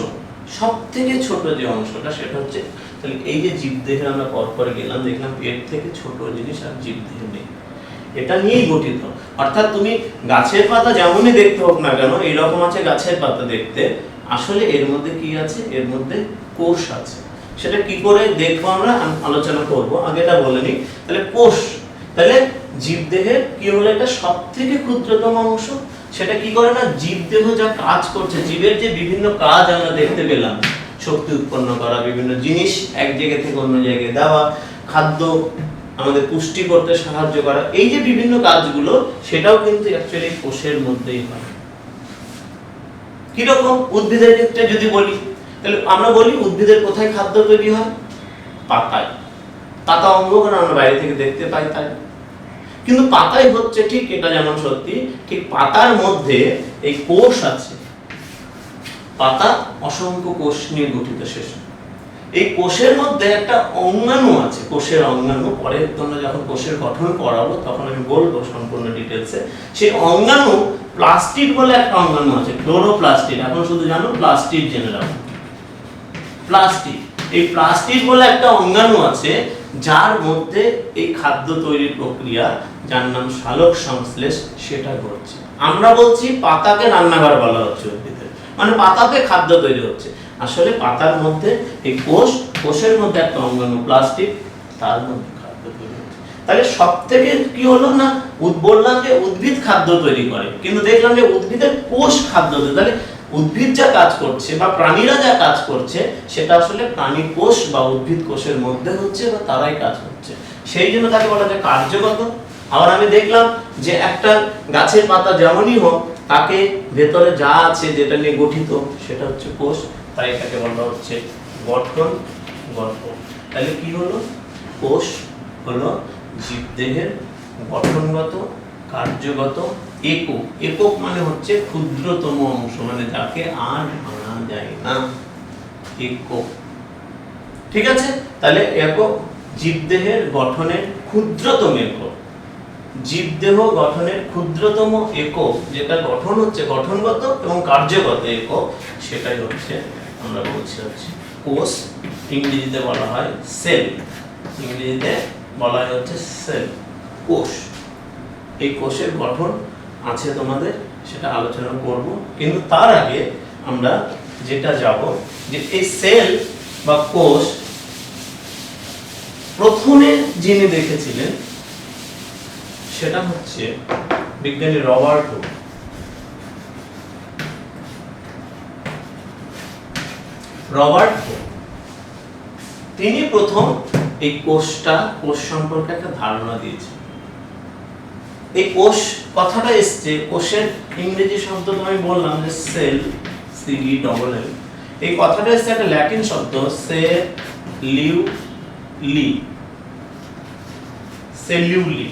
সব থেকে ছোট যে অংশটা সেটা হচ্ছে। তাহলে এই যে জীবদেহে আমরা পরপরে গেলাম, দেখলাম এর থেকে ছোট জিনিস আর জীবদেহে নেই, এটা নিয়েই গঠিত। অর্থাৎ তুমি গাছের পাতা যেমনই দেখতে হোক না কেন, এইরকম আছে গাছের পাতা দেখতে, আসলে এর মধ্যে কি আছে, এর মধ্যে কোষ আছে। সেটা কি করে দেখবো আমরা আলোচনা করব, আগে এটা বলে নিই। তাহলে কোষ, তাহলে জীবদেহের কি হলো, এটা সব থেকে ক্ষুদ্রতম অংশ। সেটা কি করে না, জীবদেহ যা কাজ করছে, জীবের যে বিভিন্ন কাজ আমরা দেখতে পেলাম, শক্তি উৎপন্ন করা, বিভিন্ন জিনিস এক জায়গা থেকে অন্য জায়গায় দেওয়া, খাদ্য আমাদের পুষ্টি করতে সাহায্য করা, এই যে বিভিন্ন কাজগুলো, সেটাও কিন্তু অ্যাকচুয়ালি কোষের মধ্যেই হয়। কিরকম, উদ্ভিদের ক্ষেত্রে যদি বলি, তাহলে আমরা বলি উদ্ভিদের কোথায় খাদ্য তৈরি হয়, পাতায়। পাতা অঙ্গকে আমরা বাইরে থেকে দেখতে পাই তাই, কিন্তু পাতায় হচ্ছে ঠিক এটা যেমন সত্যি, ঠিক পাতার মধ্যে এই কোষ আছে। পাতা অসংখ্য কোষ নিয়ে গঠিত। শেষ এই কোষের মধ্যে একটা অঙ্গাণু আছে, কোষের অঙ্গাণু। পরে তোমরা যখন কোষের গঠন পড়াবো তখন আমি বলবো সম্পূর্ণ ডিটেইলসে। সেই অঙ্গাণু প্লাস্টিড বলে একটা অঙ্গাণু আছে, ক্লোরোপ্লাস্টিড। এখন শুধু জানো প্লাস্টিড জেনে রাখো, প্লাস্টিড। এই প্লাস্টিড বলে একটা অঙ্গাণু আছে, যার মধ্যে এই খাদ্য তৈরির প্রক্রিয়া, যার নাম সালোক সংশ্লেষ, সেটা ঘটছে। আমরা বলছি পাতাকে রান্নাঘর বলা হচ্ছে উদ্ভিদের, মানে পাতাতে খাদ্য তৈরি হচ্ছে। আসলে পাতার মধ্যে এই কোষ, কোষের মধ্যে একটা অঙ্গাণু প্লাস্টিড, তার মধ্যে খাদ্য তৈরি হচ্ছে। তাহলে সব থেকে কি হলো না, বললাম যে উদ্ভিদ খাদ্য তৈরি করে, কিন্তু দেখলাম যে উদ্ভিদের কোষ খাদ্য তৈরি। তাহলে উদ্ভিদ যা কাজ করছে বা প্রাণীরা যা কাজ করছে, সেটা আসলে প্রাণী কোষ বা উদ্ভিদ কোষের মধ্যে হচ্ছে, বা তারাই কাজ করছে। সেই জন্য তাকে বলা যায় কার্যগত। আবার আমি দেখলাম যে একটা গাছের পাতা যেমনই হোক, তাকে ভেতরে যা আছে, যেটা নিয়ে গঠিত, সেটা হচ্ছে কোষ, তাই এটাকে বলা হচ্ছে গঠনগত। তাহলে কি হলো, কোষ হলো জীবদেহের গঠনগত, কার্যগত একক। একক মানে হচ্ছে ক্ষুদ্রতম অংশ, মানে যাকে আর ভাঙা যায় না, একক। ঠিক আছে, তাহলে একক জীবদেহের গঠনের ক্ষুদ্রতম একক। জীবদেহ গঠনের ক্ষুদ্রতম একক, যেটা গঠন হচ্ছে গঠনগত এবং কার্যগত একক, সেটাই হচ্ছে আমরা বলছি হচ্ছে কোষ। ইংরেজিতে বলা হয় সেল, ইংরেজিতে বলা হয় হচ্ছে সেল, কোষ। এই কোষের গঠন আছে তোমাদের, সেটা আলোচনা করব। কিন্তু তার আগে আমরা যেটা যাব, যে এই সেল বা কোষ প্রথমে যিনি দেখেছিলেন সেটা হচ্ছে বিজ্ঞানী রবার্ট হুক। রবার্ট হুক তিনি প্রথম এই কোষ সম্পর্কে একটা ধারণা দিয়েছেন। এই কোষ কথাটা এসছে, কোষের ইংরেজি শব্দ আমি বললাম যে সেল, CELL। এই কথাটা এসছে একটা ল্যাটিন শব্দ সেলুলি।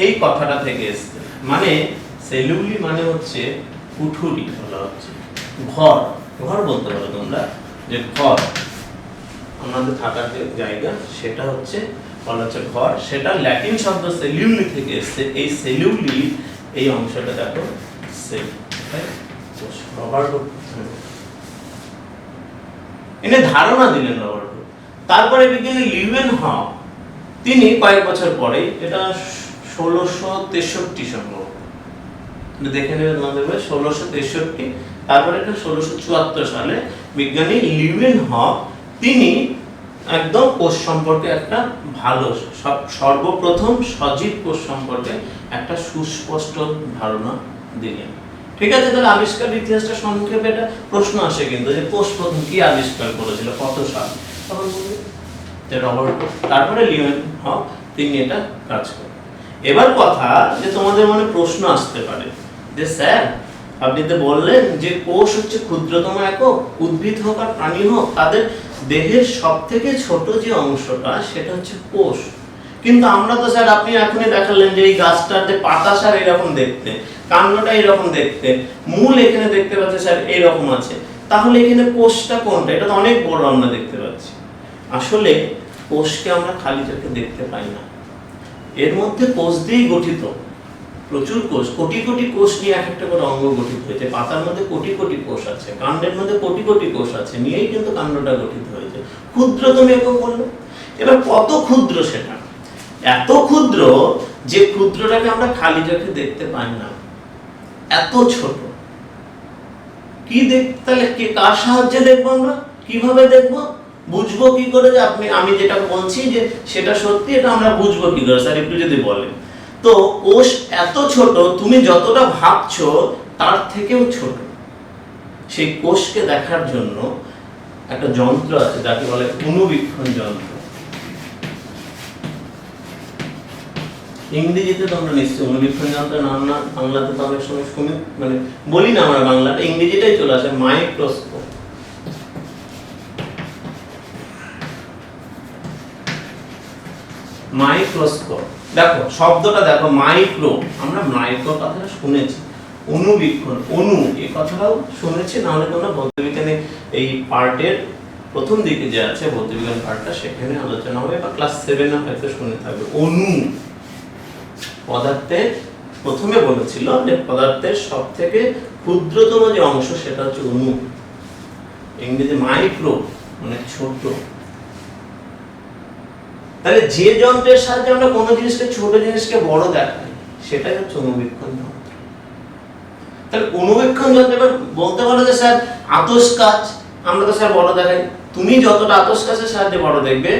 এই কথাটা থেকে এসছে, মানে সেলুলি মানে হচ্ছে কুঠুরি, বলা হচ্ছে ঘর। ঘর বলতে পারো তোমরা, যে ঘর আমাদের থাকার যে জায়গা, সেটা হচ্ছে বলা হচ্ছে ঘর। সেটা ল্যাটিন শব্দ সেলুলি থেকে এসছে। এই সেলুলি, এই অংশটা দেখো সেল। রবার্ট হুক এনে ধারণা দিলেন রবার্ট হুক। তারপরে বিজ্ঞানী লিউয়েনহফ, তিনি কয়েক বছর পরে, এটা 1663 সম্ভবত, দেখে নেবেন আমাদের বই 1663। তারপরে এটা 1674 সালে বিজ্ঞানী লিউয়েনহফ, তিনি একদম কোষ সম্পর্কে একটা ভালো, সর্বপ্রথম সজীব কোষ সম্পর্কে একটা সুস্পষ্ট ধারণা দিলেন। ঠিক আছে, তাহলে আবিষ্কার ইতিহাসটা সংক্ষেপে একটা প্রশ্ন আসে কিন্তু, যে কোষ প্রথম কি আবিষ্কার করেছিল, কত সাল, তখন বলবে যে রবার্ট কোখ, তারপরে লিওনেল হক, তিনি এটা কাজ করেন। এবার কথা যে তোমাদের মনে প্রশ্ন আসতে পারে যে স্যার আপনি তো বললেন যে কোষ হচ্ছে ক্ষুদ্রতম একক, উদ্ভিদ হোক আর প্রাণী হোক তাদের দেহের সব থেকে ছোট যে অংশটা সেটা হচ্ছে কোষ, কিন্তু আমরা তো স্যার আপনি এখনই দেখালেন যে এই গাছটার যে পাতা স্যার এরকম দেখতে, কাণ্ডটা এরকম দেখতে, মূল এখানে দেখতে পাচ্ছি স্যার এইরকম আছে, তাহলে এখানে কোষটা কোনটা, এটা তো অনেক বড় আমরা দেখতে পাচ্ছি। আসলে কোষকে আমরা খালি চোখে দেখতে পাই না, এর মধ্যে কোষ দিয়েই গঠিত, প্রচুর কোষ, কোটি কোটি কোষ নিয়ে এক একটা করে অঙ্গ গঠিত হয়েছে। পাতার মধ্যে কোটি কোটি কোষ আছে, কাণ্ডের মধ্যে কোটি কোটি কোষ আছে, নিয়েই কিন্তু কাণ্ডটা গঠিত হয়েছে। ক্ষুদ্রতম একক বললো, এবার কত ক্ষুদ্র সেটা, এত ক্ষুদ্র যে ক্ষুদ্রটাকে আমরা খালি চোখে দেখতে পাই না, এত ছোট। কি তাহলে কার সাহায্যে দেখবো আমরা, কিভাবে দেখবো, বুঝবো কি করে যে আমি যেটা বলছি যে সেটা সত্যি, এটা আমরা বুঝবো কি করে স্যার একটু যদি বলেন। তো কোষ এত ছোট, তুমি যতটা ভাবছো তার থেকেও ছোট। সেই কোষকে দেখার জন্য একটা যন্ত্র আছে যাকে বলে অণুবীক্ষণ যন্ত্র। ইংরেজিতে তোমরা নিশ্চয়ই অণুবীক্ষণ যন্ত্রের নাম না, বাংলাতে তো অনেক সময় শুনি, মানে বলি না আমরা বাংলাটা, ইংরেজিটাই চলে আসে, মাইক্রোস্কোপ। মাইক্রোস্কোপ, দেখো শব্দটা দেখো, মাইক্রো, আমরা মাইক্রো কথাটা শুনেছি, অণুবীক্ষণ, অণু এই কথাটাও শুনেছি, না হলে তোমরা ভৌতবিজ্ঞানে এই পার্টের প্রথম দিকে যে আছে ভৌতবিজ্ঞান পার্টটা সেখানে আলোচনা হবে, বা ক্লাস 7 এ হয়তো শুনে থাকবে। অণু পদার্থের, প্রথমে বলেছিল যে পদার্থের সব থেকে ক্ষুদ্রতম যে অংশ সেটা হচ্ছে অণু, ইংরেজি মাইক্রো মানে ছোট। তাহলে যে যন্ত্রের সাহায্যে আমরা কোনো জিনিসকে, ছোট জিনিসকে বড় দেখাই, সেটাই হচ্ছে অণুবীক্ষণ যন্ত্র। তাহলে অণুবীক্ষণ যন্ত্র, এবার বলতে পারো যে স্যার আতশ কাচ আমরা তো স্যার বড় দেখাই, তুমি যতটা আতশ কাচের সাহায্যে বড় দেখবে,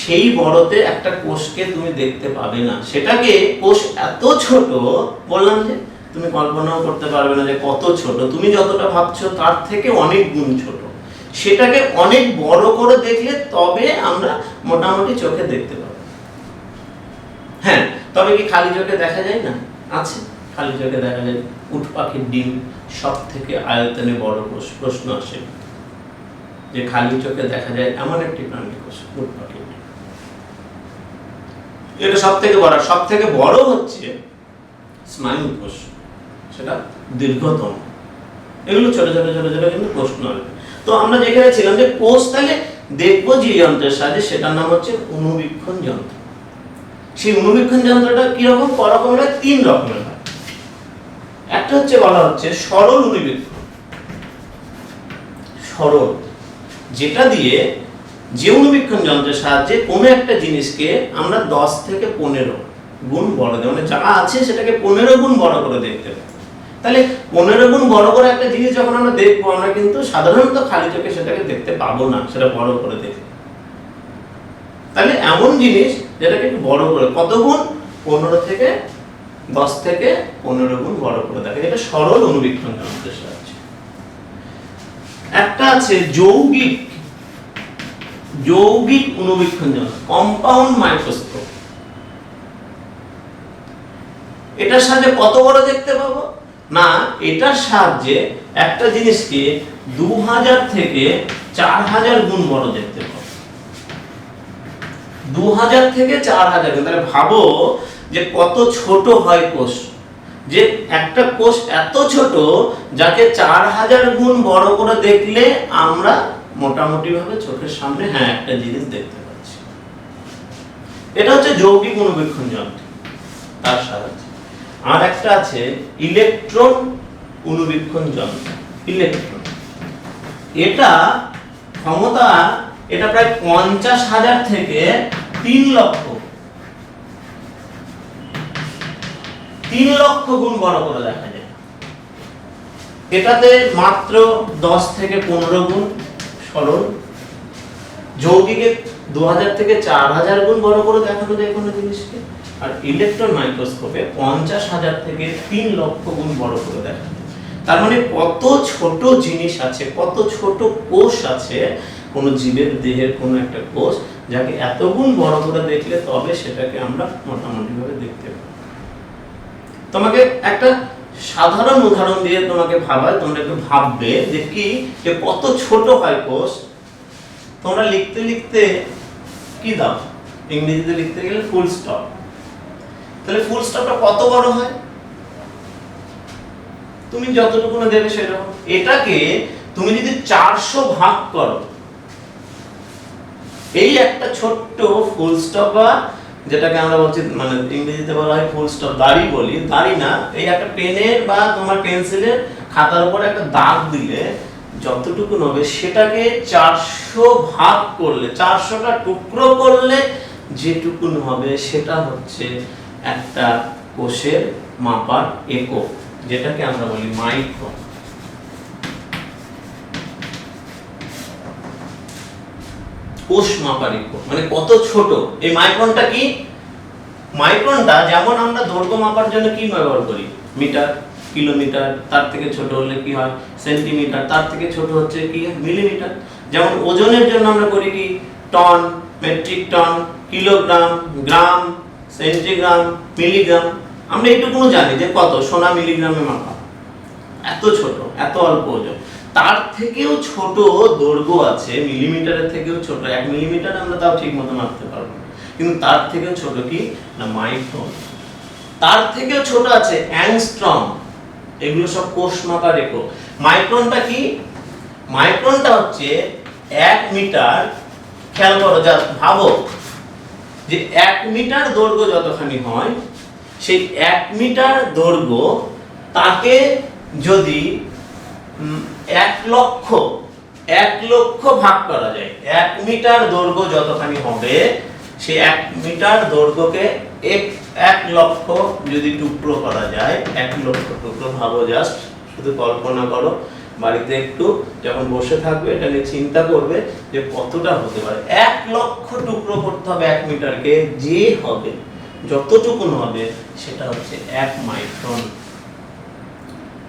সেই বড়তে একটা কোষকে তুমি দেখতে পাবে না, সেটাকে কোষ এত ছোট, বললাম যে তুমি কল্পনাও করতে পারবে না যে কত ছোট, তুমি যতটা ভাবছো তার থেকে অনেক গুণ ছোট। সেটাকে অনেক বড় করে দেখলে তবে আমরা মোটামুটি চোখে দেখতে পাবো। হ্যাঁ, তবে কি খালি চোখে দেখা যায় না? আছে, খালি চোখে দেখা যায়। উট পাখির ডিম সব থেকে আয়তনে বড় কোষ, প্রশ্ন আসে যে খালি চোখে দেখা যায় এমন একটি প্রাণী কোষ, উট পাখির ডিম। এটা সব থেকে বড়, সব থেকে বড় হচ্ছে স্নায়ু কোষ, সেটা দীর্ঘতম। এগুলো ছোট ছোট ছোট ছোট কিন্তু প্রশ্ন আসবে। তো আমরা যেখানে ছিলাম যে কোষ তাহলে দেখবো যে যন্ত্রের সাহায্যে, সেটার নাম হচ্ছে অণুবীক্ষণ যন্ত্র। সেই অণুবীক্ষণ যন্ত্রটা কিরকম, করকমের হয়, 3 রকমের হয়। একটা হচ্ছে বলা হচ্ছে সরল অণুবীক্ষণ, সরল, যেটা দিয়ে যে অণুবীক্ষণ যন্ত্রের সাহায্যে কোনো একটা জিনিসকে আমরা 10 থেকে 15 গুণ বড় দেব, মানে যা আছে সেটাকে 15 গুণ বড় করে দেখতে পাই। তাহলে 15 গুণ বড় করে একটা জিনিস যখন আমরা দেখবো, আমরা কিন্তু সাধারণত খালি চোখে সেটাকে দেখতে পাবো না, সেটা বড় করে দেখব। তাহলে এমন জিনিস যেটাকে একটু বড় করে, কত গুণ, 15 থেকে 10 থেকে 15 গুণ বড় করে দেখা, এটা সরল অণুবীক্ষণ যন্ত্রের সাহায্যে। একটা আছে যৌগিক, যৌগিক অণুবীক্ষণ যন্ত্র, কম্পাউন্ড মাইক্রোস্কোপ। এটার সাহায্যে কত বড় দেখতে পাবো না, এটার সাহায্যে একটা জিনিসকে 2000 থেকে 4000 গুণ বড় দেখতে পাবো। 2000 থেকে 4000 গুণ। তাহলে ভাবো যে কত ছোট হয় কোষ, যে একটা কোষ এত ছোট যাকে 4000 গুণ বড় করে দেখলে আমরা মোটামুটি ভাবে চোখের সামনে হ্যাঁ একটা জিনিস দেখতে পাচ্ছি। এটা হচ্ছে যৌগিক অণুবীক্ষণ যন্ত্র, তার সাহায্যে। আর একটা আছে ইলেকট্রন অণুবীক্ষণ যন্ত্র, ইলেকট্রন। এটা ক্ষমতা, এটা প্রায় 50,000 থেকে 3 লক্ষ গুণ বড় করে দেখা যায়। এটাতে মাত্র 10 থেকে 15 গুণ সরল, যৌগিকে 2000 থেকে 4000 গুণ বড় করে দেখানো যায় কোনো জিনিসকে, আর ইলেকট্রন মাইক্রোস্কোপে 50,000 থেকে 3 লক্ষ গুণ বড় করে দেখা যায়। তার মানে কত ছোট জিনিস আছে, কত ছোট কোষ আছে কোন জীবের দেহের কোন একটা কোষ, যাকে এতগুণ বড় করে দেখলে তবে সেটাকে আমরা মোটামুটি ভাবে দেখতে পাই। তোমাকে একটা সাধারণ উদাহরণ দিয়ে তোমাকে ভাবায়, তোমরা একটু ভাববে যে কি, যে কত ছোট হয় কোষ। তোমরা লিখতে লিখতে কি দাও, ইংরেজিতে লিখতে গেলে ফুল স্টপ। তাহলে ফুল স্টপটা কত বড় হয়, তুমি যতটুকু না দেবে সেরকম। এটাকে তুমি যদি 400 ভাগ করো, এই একটা ছোট্ট ফুল স্টপ, বা যেটাকে আমরা বলছি মানে ইংরেজিতে বলা হয় ফুল স্টপ, দাড়ি বলি, দাড়ি না, এই একটা পেনের বা তোমার পেন্সিলের খাতার উপর একটা দাগ দিলে যতটুকু হবে সেটাকে 400 ভাগ করলে, 400টা টুকরো করলে যেটুকু হবে সেটা হচ্ছে একটা কোষের মাপার একক, যেটাকে আমরা বলি মাইক্রন। কোষ মাপার একক মানে কত ছোট। এই মাইক্রনটা কি, মাইক্রনটা যেমন আমরা দৈর্ঘ্য মাপার জন্য কি ব্যবহার করি, মিটার, কিলোমিটার, তার থেকে ছোট হলে কি হয় সেন্টিমিটার, তার থেকে ছোট হচ্ছে কি মিলিমিটার। যেমন ওজনের জন্য আমরা করি কি টন, মেট্রিক টন, কিলোগ্রাম, গ্রাম, সেন্টিগ্রাম, মিলিগ্রাম। আমরা এইটুকুও জানি যে কত সোনা মিলিগ্রামে মাপা, এত ছোট, এত অল্প ওজন। তার থেকেও ছোট দৈর্ঘ্য আছে, মিলিমিটারের থেকেও ছোট, 1 মিলিমিটার আমরা তাও ঠিক মতো মাপতে পারবো, কিন্তু তার থেকেও ছোট কি না মাইক্রন। তার থেকেও ছোট আছে অ্যাংস্ট্রম। এগুলো সব কোষ মাপার একক। মাইক্রনটা কি, মাইক্রনটা হচ্ছে 1 মিটার। খেয়াল করো, যা ভাবো যে 1 মিটার দৈর্ঘ্য যতখানি হয়, সেই 1 মিটার দৈর্ঘ্য তাকে যদি 1 লক্ষ ভাগ করা যায়, 1 মিটার দৈর্ঘ্য যতখানি হবে সেই 1 মিটার দৈর্ঘ্যকে 1 লক্ষ যদি টুকরো করা যায়, 1 লক্ষ টুকরো, ভাবো, জাস্ট শুধু কল্পনা করো, বাড়িতে একটু যখন বসে থাকবে এটা নিয়ে চিন্তা করবে যে কতটা হতে পারে। 1 লক্ষ টুকরো করতে হবে 1 মিটারকে, যে হবে যতটুকু হবে সেটা হচ্ছে 1 মাইক্রন।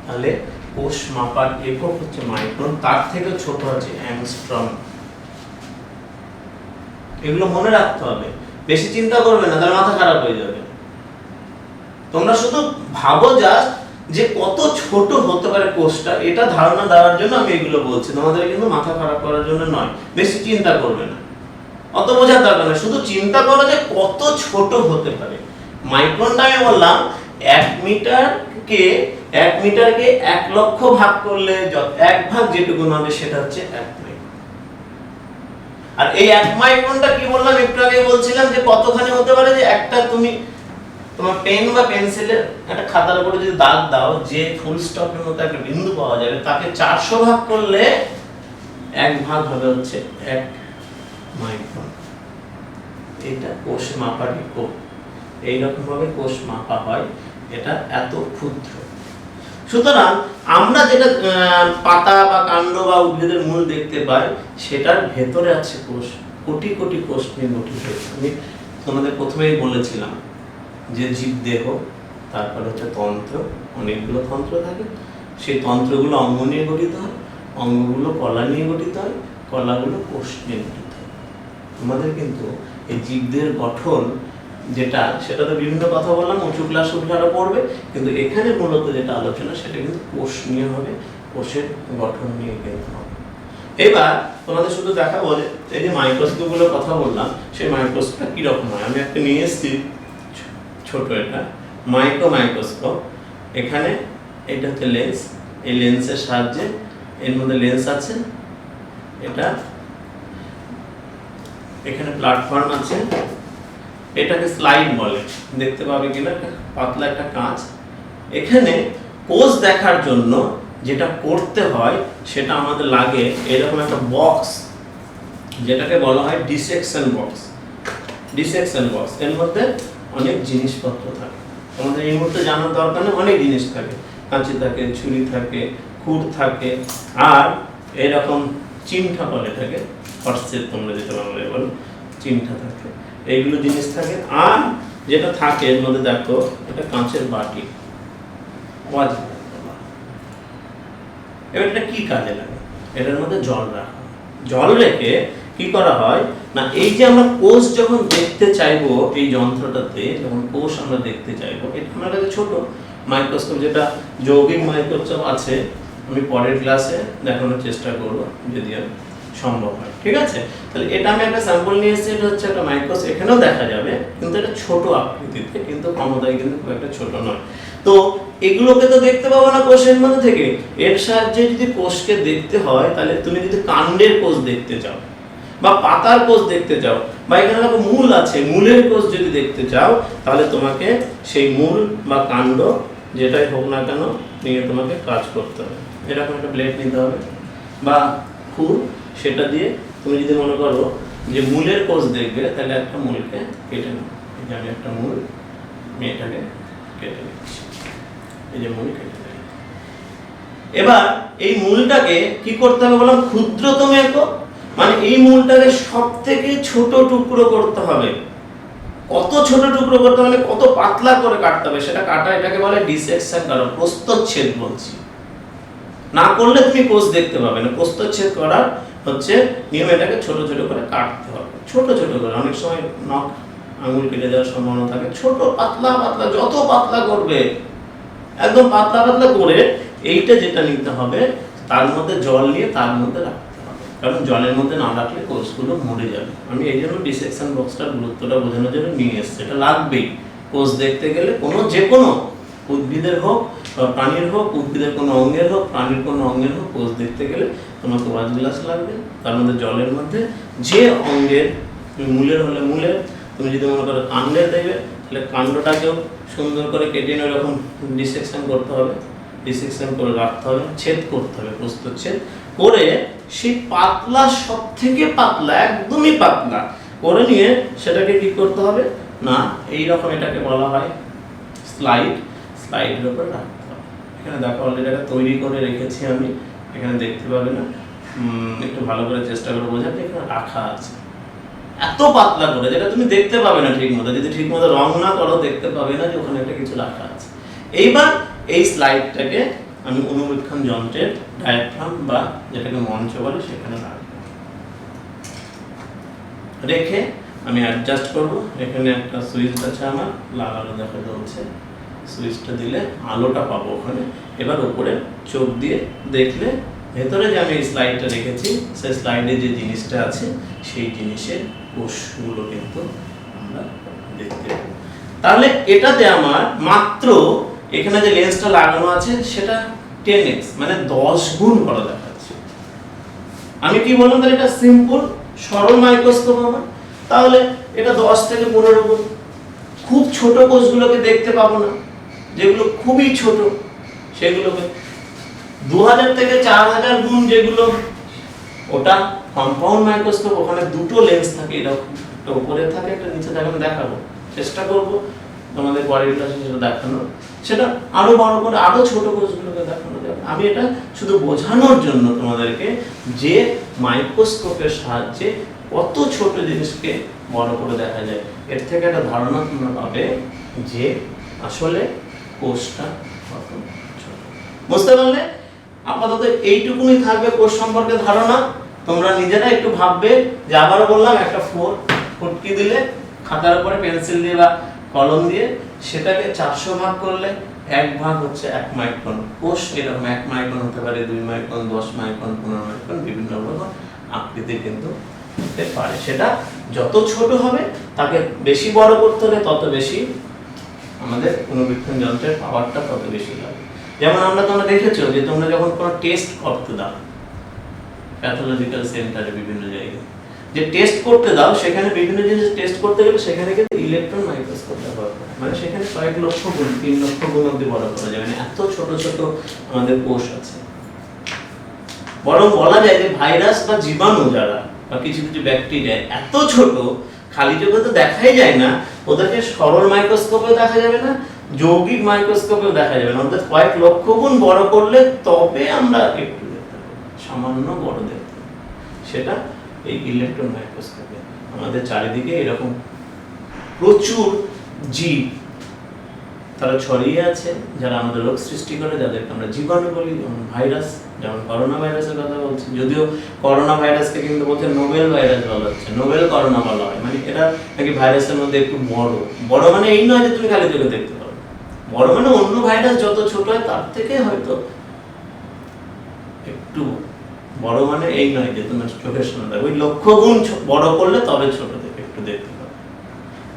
তাহলে কোষ মাপার একক হচ্ছে মাইক্রন, তার থেকে ছোট আছে অ্যাংস্ট্রম। এগুলো মনে রাখতে হবে, বেশি চিন্তা করবে না, তাহলে মাথা খারাপ হয়ে যাবে। তোমরা শুধু ভাবো জাস্ট যে কত ছোট হতে পারে কোষটা, এটা ধারণা দেওয়ার জন্য আমি এগুলো বলছি, তোমাদের কিন্তু মাথা খারাপ করার জন্য নয়। বেশি চিন্তা করবে না, অত বোঝার দরকার নেই, শুধু চিন্তা করো যে কত ছোট হতে পারে। মাইক্রনটা আমি বললাম 1 মিটারকে 1 লক্ষ ভাগ করলে 1 ভাগ যেটুকু হবে সেটা হচ্ছে 1 মাইক্রন। আর এই 1 মাইক্রনটা কি বললাম একটু আগে, বলছিলাম যে কতখানি হতে পারে, যে একটা তুমি তোমার পেন বা পেন্সিলের একটা খাতার উপরে যদি দাগ দাও, যে ফুল স্টপের মতো একটা বিন্দু পাওয়া যাবে, তাকে 400 ভাগ করলে 1 ভাগ হবে হচ্ছে 1 মাইক্রন। এটা কোষ মাপার একক। এইরকম ভাবে কোষ মাপা হয়, এটা এত ক্ষুদ্র। সুতরাং আমরা যেটা পাতা বা কাণ্ড বা উদ্ভিদের মূল দেখতে পাই, সেটার ভেতরে আছে কোষ, কোটি কোটি কোষ নিয়ে গঠিত। আমি তোমাদের প্রথমেই বলেছিলাম যে জীব দেহ, তারপর হচ্ছে তন্ত্র, অনেকগুলো তন্ত্র থাকে, সেই তন্ত্রগুলো অঙ্গ নিয়ে গঠিত হয়, অঙ্গগুলো কলা নিয়ে গঠিত হয়, কলাগুলো কোষ নিয়ে গঠিত হয়। আমাদের কিন্তু এই জীবদের গঠন যেটা, সেটা তো বিভিন্ন কথা বললাম, উঁচু ক্লাস উঠলে পড়বে, কিন্তু এখানে মূলত যেটা আলোচনা সেটা কিন্তু কোষ নিয়ে হবে, কোষের গঠন নিয়ে কিন্তু হবে। এবার তোমাদের শুধু দেখাবো যে এই যে মাইক্রোস্কোপগুলোর কথা বললাম, সেই মাইক্রোস্কোপটা কিরকম হয়। আমি একটা নিয়ে এসেছি ছোট, এটা মাইক্রোস্কোপ। এখানে এটা হচ্ছে লেন্স, এই লেন্সের সাহায্যে, এর মধ্যে লেন্স আছে, এটা এখানে প্ল্যাটফর্ম আছে, এটাকে স্লাইড বলে, দেখতে পাবে কিনা, পাতলা একটা কাঁচ। এখানে কোষ দেখার জন্য যেটা করতে হয় সেটা আমাদের লাগে এরকম একটা বক্স, যেটাকে বলা হয় ডিসেকশন বক্স। ডিসেকশন বক্স, এর মধ্যে অনেক জিনিসপত্র থাকে, আমাদের এই মুহূর্তে জানার দরকার নেই, অনেক জিনিস থাকে, কাঁচি থাকে, ছুরি থাকে, খুঁট থাকে, আর এরকম চিমটা বলে, এটাকে হর্সের, তোমরা যেটা বাংলায় বলো, চিমটা থাকে, এইগুলো জিনিস থাকে। আর যেটা থাকে এর মধ্যে দেখো, এটা কাঁচের বাটি, এবার এটা কি কাজে লাগে? এটার মধ্যে জল রাখা হয়। জল রেখে কি করা হয় না, এই যে আমরা কোষ যখন দেখতে চাইবো, এই যন্ত্রটাতে যখন কোষ আমরা দেখতে চাইবো, এটা আমার কাছে ছোট মাইক্রোস্কোপ, যেটা যৌগিক মাইক্রোস্কোপ আছে, আমি পরের ক্লাসে দেখানোর চেষ্টা করব যদি সম্ভব হয়, ঠিক আছে? তাহলে এটা আমি একটা স্যাম্পল নিয়ে এসেছি, এটা হচ্ছে একটা মাইক্রোস্কোপ, এখানেও দেখা যাবে, কিন্তু এটা ছোট আকৃতিতে, কিন্তু ক্ষমতায় কিন্তু খুব একটা ছোট নয়। তো এগুলোকে তো দেখতে পাবো না কোষের মধ্যে থেকে, এর সাহায্যে যদি কোষকে দেখতে হয়, তাহলে তুমি যদি কাণ্ডের কোষ দেখতে চাও বা পাতার কোষ দেখতে চাও, বা এখানে দেখো মূল আছে, মূলের কোষ যদি দেখতে চাও, তাহলে তোমাকে সেই মূল বা কাণ্ড যেটাই হোক না কেন নিয়ে তোমাকে কাজ করতে হবে। এরকম একটা ব্লেড নিতে হবে বা খুর, সেটা দিয়ে তুমি যদি মনে করো যে মূলের কোষ দেখবে, তাহলে একটা মূলকে কেটে নাও। এই যে আমি একটা মূল, আমি এটাকে কেটে নিচ্ছি, এই যে মূল কেটে নিই। এবার এই মূলটাকে কি করতে হবে বললাম, ক্ষুদ্রতম একক, মানে এই মূলটাকে সব থেকে ছোট টুকরো করতে হবে। কত ছোট টুকরো করতে হবে, কত পাতলা করে কাটতে হবে সেটা কাটা, এটাকে বলে ডিসেকশন করা, প্রস্থচ্ছেদ বলছি। না করলে তুমি কোষ দেখতে পাবে না। প্রস্থচ্ছেদ করার হচ্ছে নিয়ম, এটাকে ছোট ছোট করে কাটতে হবে, ছোট ছোট করে। অনেক সময় নখ আঙুল কেটে যাওয়ার সম্ভাবনা থাকে। ছোট পাতলা পাতলা, যত পাতলা করবে একদম পাতলা পাতলা করে, এইটা যেটা নিতে হবে তার মধ্যে জল নিয়ে তার মধ্যে রাখতে হবে, কারণ জলের মধ্যে না রাখলে কোষগুলো মরে যাবে। আমি এই জন্য ডিসেকশন বক্সটার গুরুত্বটা বোঝানোর জন্য নিয়ে এসেছি। এটা লাগবেই কোষ দেখতে গেলে, যে কোনো উদ্ভিদের হোক বা প্রাণীর হোক, উদ্ভিদের কোনো অঙ্গের হোক, প্রাণীর কোনো অঙ্গের হোক, কোষ দেখতে গেলে তোমাকে ওয়াচ গ্লাস লাগবে। তার মধ্যে জলের মধ্যে যে অঙ্গের, তুমি মূলের হলে মূলের, তুমি যদি মনে করো কাণ্ডের দেবে, তাহলে কাণ্ডটাকেও সুন্দর করে কেটে নিয়ে এরকম ডিসেকশন করতে হবে, ডিসেকশন করে রাখতে হবে, ছেদ করতে হবে, প্রস্থচ্ছেদ করে সেই পাতলা, সব থেকে পাতলা, একদমই পাতলা করে নিয়ে সেটাকে কি করতে হবে না, এইরকম এটাকে বলা হয় স্লাইড, স্লাইডের উপর রাখতে হবে। এখানে দেখো অলরেডি এটা তৈরি করে রেখেছি আমি, এখানে দেখতে পাবে না, একটু ভালো করে চেষ্টা করে বোঝাতে, এখানে রাখা আছে এত পাতলা করে, যেটা তুমি দেখতে পাবে না ঠিক মতো, যদি ঠিক মতো রং না করো দেখতে পাবে না যে ওখানে একটা কিছু রাখা আছে। এইবার এই স্লাইডটাকে আমি অনুবীক্ষণ যন্ত্রের ডায়াফ্রাম বা যেটাকে মঞ্চ বলে সেখানে রাখবো, রেখে আমি অ্যাডজাস্ট করব। এখানে একটা সুইচ আছে আমার, লাল আলো দেখা যাচ্ছে, সুইচটা দিলে আলোটা পাবো ওখানে। এবার উপরে চোখ দিয়ে দেখলে ভেতরে যে আমি স্লাইডটা রেখেছি, সেই স্লাইডে যে জিনিসটা আছে সেই জিনিসের কোষগুলো কিন্তু আমরা দেখতে পাবো। তাহলে এটাতে আমার মাত্র এখানে যে লেন্সটা লাগানো আছে সেটা 10x মানে 10 গুণ বড় দেখাচ্ছে। আমি কি বললাম, তাহলে এটা সিম্পল সরল মাইক্রোস্কোপ আমার, তাহলে এটা 10 থেকে 15 গুণ। খুব ছোট কোষগুলোকে দেখতে পাবো না, যেগুলো খুবই ছোট সেগুলোকে 2000 থেকে 4000 গুণ, যেগুলো ওটা কম্পাউন্ড মাইক্রোস্কোপ, ওখানে দুটো লেন্স থাকে, এরকম একটা উপরে থাকে একটা নিচে থাকে। আমি দেখাবো, চেষ্টা করব তোমাদের পরের ক্লাসে সেটা দেখানোর, সেটা আরো বড় করে আরো ছোট কোষগুলোকে দেখানো যাবে। আমি এটা শুধু বোঝানোর জন্য তোমাদেরকে যে মাইক্রোস্কোপের সাহায্যে কত ছোট জিনিসকে বড় করে দেখা যায়, এর থেকে একটা ধারণা তোমরা পাবে যে আসলে কোষটা কত ছোট। বুঝতে পারলে? আপাতত এইটুকুনি থাকবে কোষ সম্পর্কে ধারণা। তোমরা নিজেরা একটু ভাববে যে, আবারও বললাম, একটা ফুটকি দিলে খাতার উপরে পেন্সিল দিয়ে বা কলম দিয়ে, সেটাকে 400 ভাগ করলে 1 ভাগ হচ্ছে 1 মাইক্রন। কোষ এরকম 1 মাইক্রন হতে পারে, 2 মাইক্রন, 10 মাইক্রন, 15 মাইক্রন, বিভিন্ন রকম আকৃতি কিন্তু হতে পারে। সেটা যত ছোট হবে তাকে বেশি বড় করতে হলে তত বেশি আমাদের অনুবীক্ষণ যন্ত্রের পাওয়ারটা তত বেশি লাগে। যেমন তোমরা দেখেছো যে তোমরা যখন কোনো টেস্ট করতে দাও প্যাথোলজিক্যাল সেন্টারে, বিভিন্ন জায়গায় যে টেস্ট করতে দাও, সেখানে বিভিন্ন জিনিস টেস্ট করতে গেলে সেখানে কিন্তু ইলেকট্রন মাইক্রোস্কোপ ব্যবহার করে, মানে সেখানে কয়েক লক্ষ গুণ, 3 লক্ষ গুণ অব্দি বড় করা যাবে না, এত ছোট ছোট আমাদের কোষ আছে। বরং বলা যায় যে ভাইরাস বা জীবাণু যারা বা কিছু কিছু ব্যাকটেরিয়া এত ছোট, খালি চোখে তো দেখাই যায় না, ওদেরকে সরল মাইক্রোস্কোপেও দেখা যাবে না, যৌগিক মাইক্রোস্কোপেও দেখা যাবে না, ওদের কয়েক লক্ষ গুণ বড় করলে তবে আমরা একটু দেখতে পাবো, সামান্য বড় দেখতে পাবো। সেটা এই ইলেকট্রন মাইক্রোস্কোপে আমাদের চারিদিকে এরকম প্রচুর জীব, তারা ছড়িয়ে আছে, যারা আমাদের রোগ সৃষ্টি করে, যাদেরকে আমরা জীবাণু বলি, যেমন ভাইরাস, যেমন করোনা ভাইরাসের কথা বলছি। যদিও করোনা ভাইরাসকে কিন্তু বলছে নোবেল ভাইরাস বলা হচ্ছে, নোবেল করোনা বলা হয়, মানে এটা নাকি ভাইরাসের মধ্যে একটু বড়। বড় মানে এই নয় যে তুমি খালি চোখে দেখতে পারো, বড় মানে অন্য ভাইরাস যত ছোট হয় তার থেকে হয়তো একটু বড়, মানে এই নয় যে তোমার চোখের সামনে ওই লক্ষ গুণ বড় করলে তবে ছোট থেকে একটু দেখতে পাবে।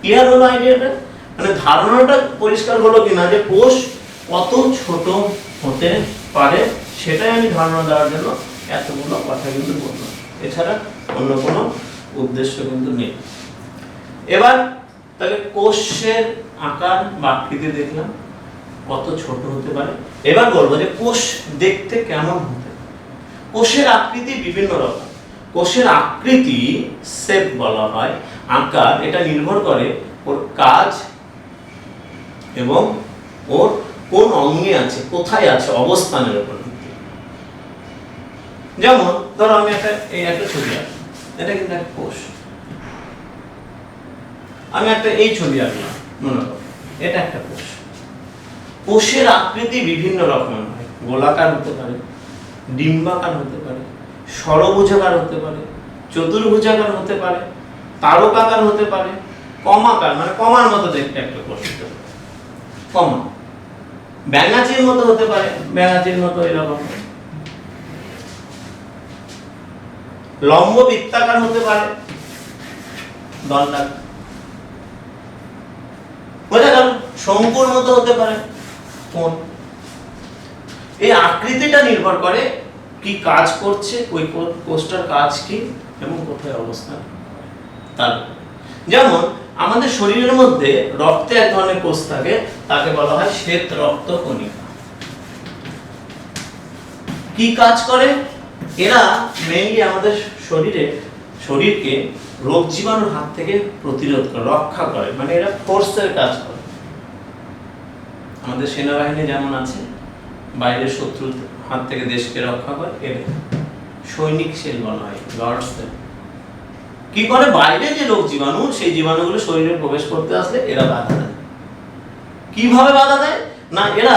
ক্লিয়ার হলো আইডিয়াটা? মানে ধারণাটা পরিষ্কার হলো কিনা যে কোষ কত ছোট হতে পারে, সেটাই আমি ধারণা দেওয়ার জন্য এতগুলো কথা কিন্তু বললাম, এছাড়া অন্য কোনো উদ্দেশ্য কিন্তু নেই। এবার তাহলে কোষের আকার বা আকৃতি দেখলাম কত ছোট হতে পারে। এবার বলবো যে কোষ দেখতে কেমন হতে পারে। কোষের আকৃতি বিভিন্ন রকম। কোষের আকৃতি, শেপ বলা হয়, আকার, এটা নির্ভর করে ওর কাজ এবং ওর কোন অঙ্গে আছে, কোথায় আছে, অবস্থানের উপর। যেমন ধরো আমি একটা ছবি আঁকলাম, এটা কিন্তু একটা কোষ। আমি এই ছবি আঁকলাম, মনে করো এটা একটা কোষ। কোষের আকৃতি বিভিন্ন রকমের হয়, গোলাকার হতে পারে, ডিম্বাকার হতে পারে, ষড়ভুজাকার হতে পারে, চতুর্ভুজাকার হতে পারে, তারকাকার হতে পারে, কমাকার মানে কমার মতো দেখতে একটা কোষ হতে পারে, কমা, ব্যাঙাচির মতো হতে পারে, ব্যাঙাচির মতো এরকম, লম্ব বৃত্তাকার হতে পারে, দণ্ডাকার, বোঝা গেল, শঙ্কুর মতো হতে পারে, কোণ। এই আকৃতিটা নির্ভর করে কি কাজ করছে, ওই কোষটার কাজ কি এবং কোথায় অবস্থান তার। যেমন আমাদের শরীরের মধ্যে রক্তে এক ধরনের কোষ থাকে, তাকে বলা হয় শ্বেত রক্ত কণিকা। কি কাজ করে এরা? মেইনলি আমাদের শরীরকে রোগ জীবাণুর হাত থেকে প্রতিরোধ করে, রক্ষা করে, মানে এরা ফোর্সের কাজ করে। আমাদের সেনাবাহিনী যেমন আছে, বাইরের শত্রুর হাত থেকে দেশকে রক্ষা করে, এর সৈনিক সেল বলা হয়, গার্ডস সেল। কি করে? বাইরে যে রোগ জীবাণু, সেই জীবাণুগুলো শরীরে প্রবেশ করতে আসলে এরা বাধা দেয়। কিভাবে বাধা দেয়? না, এরা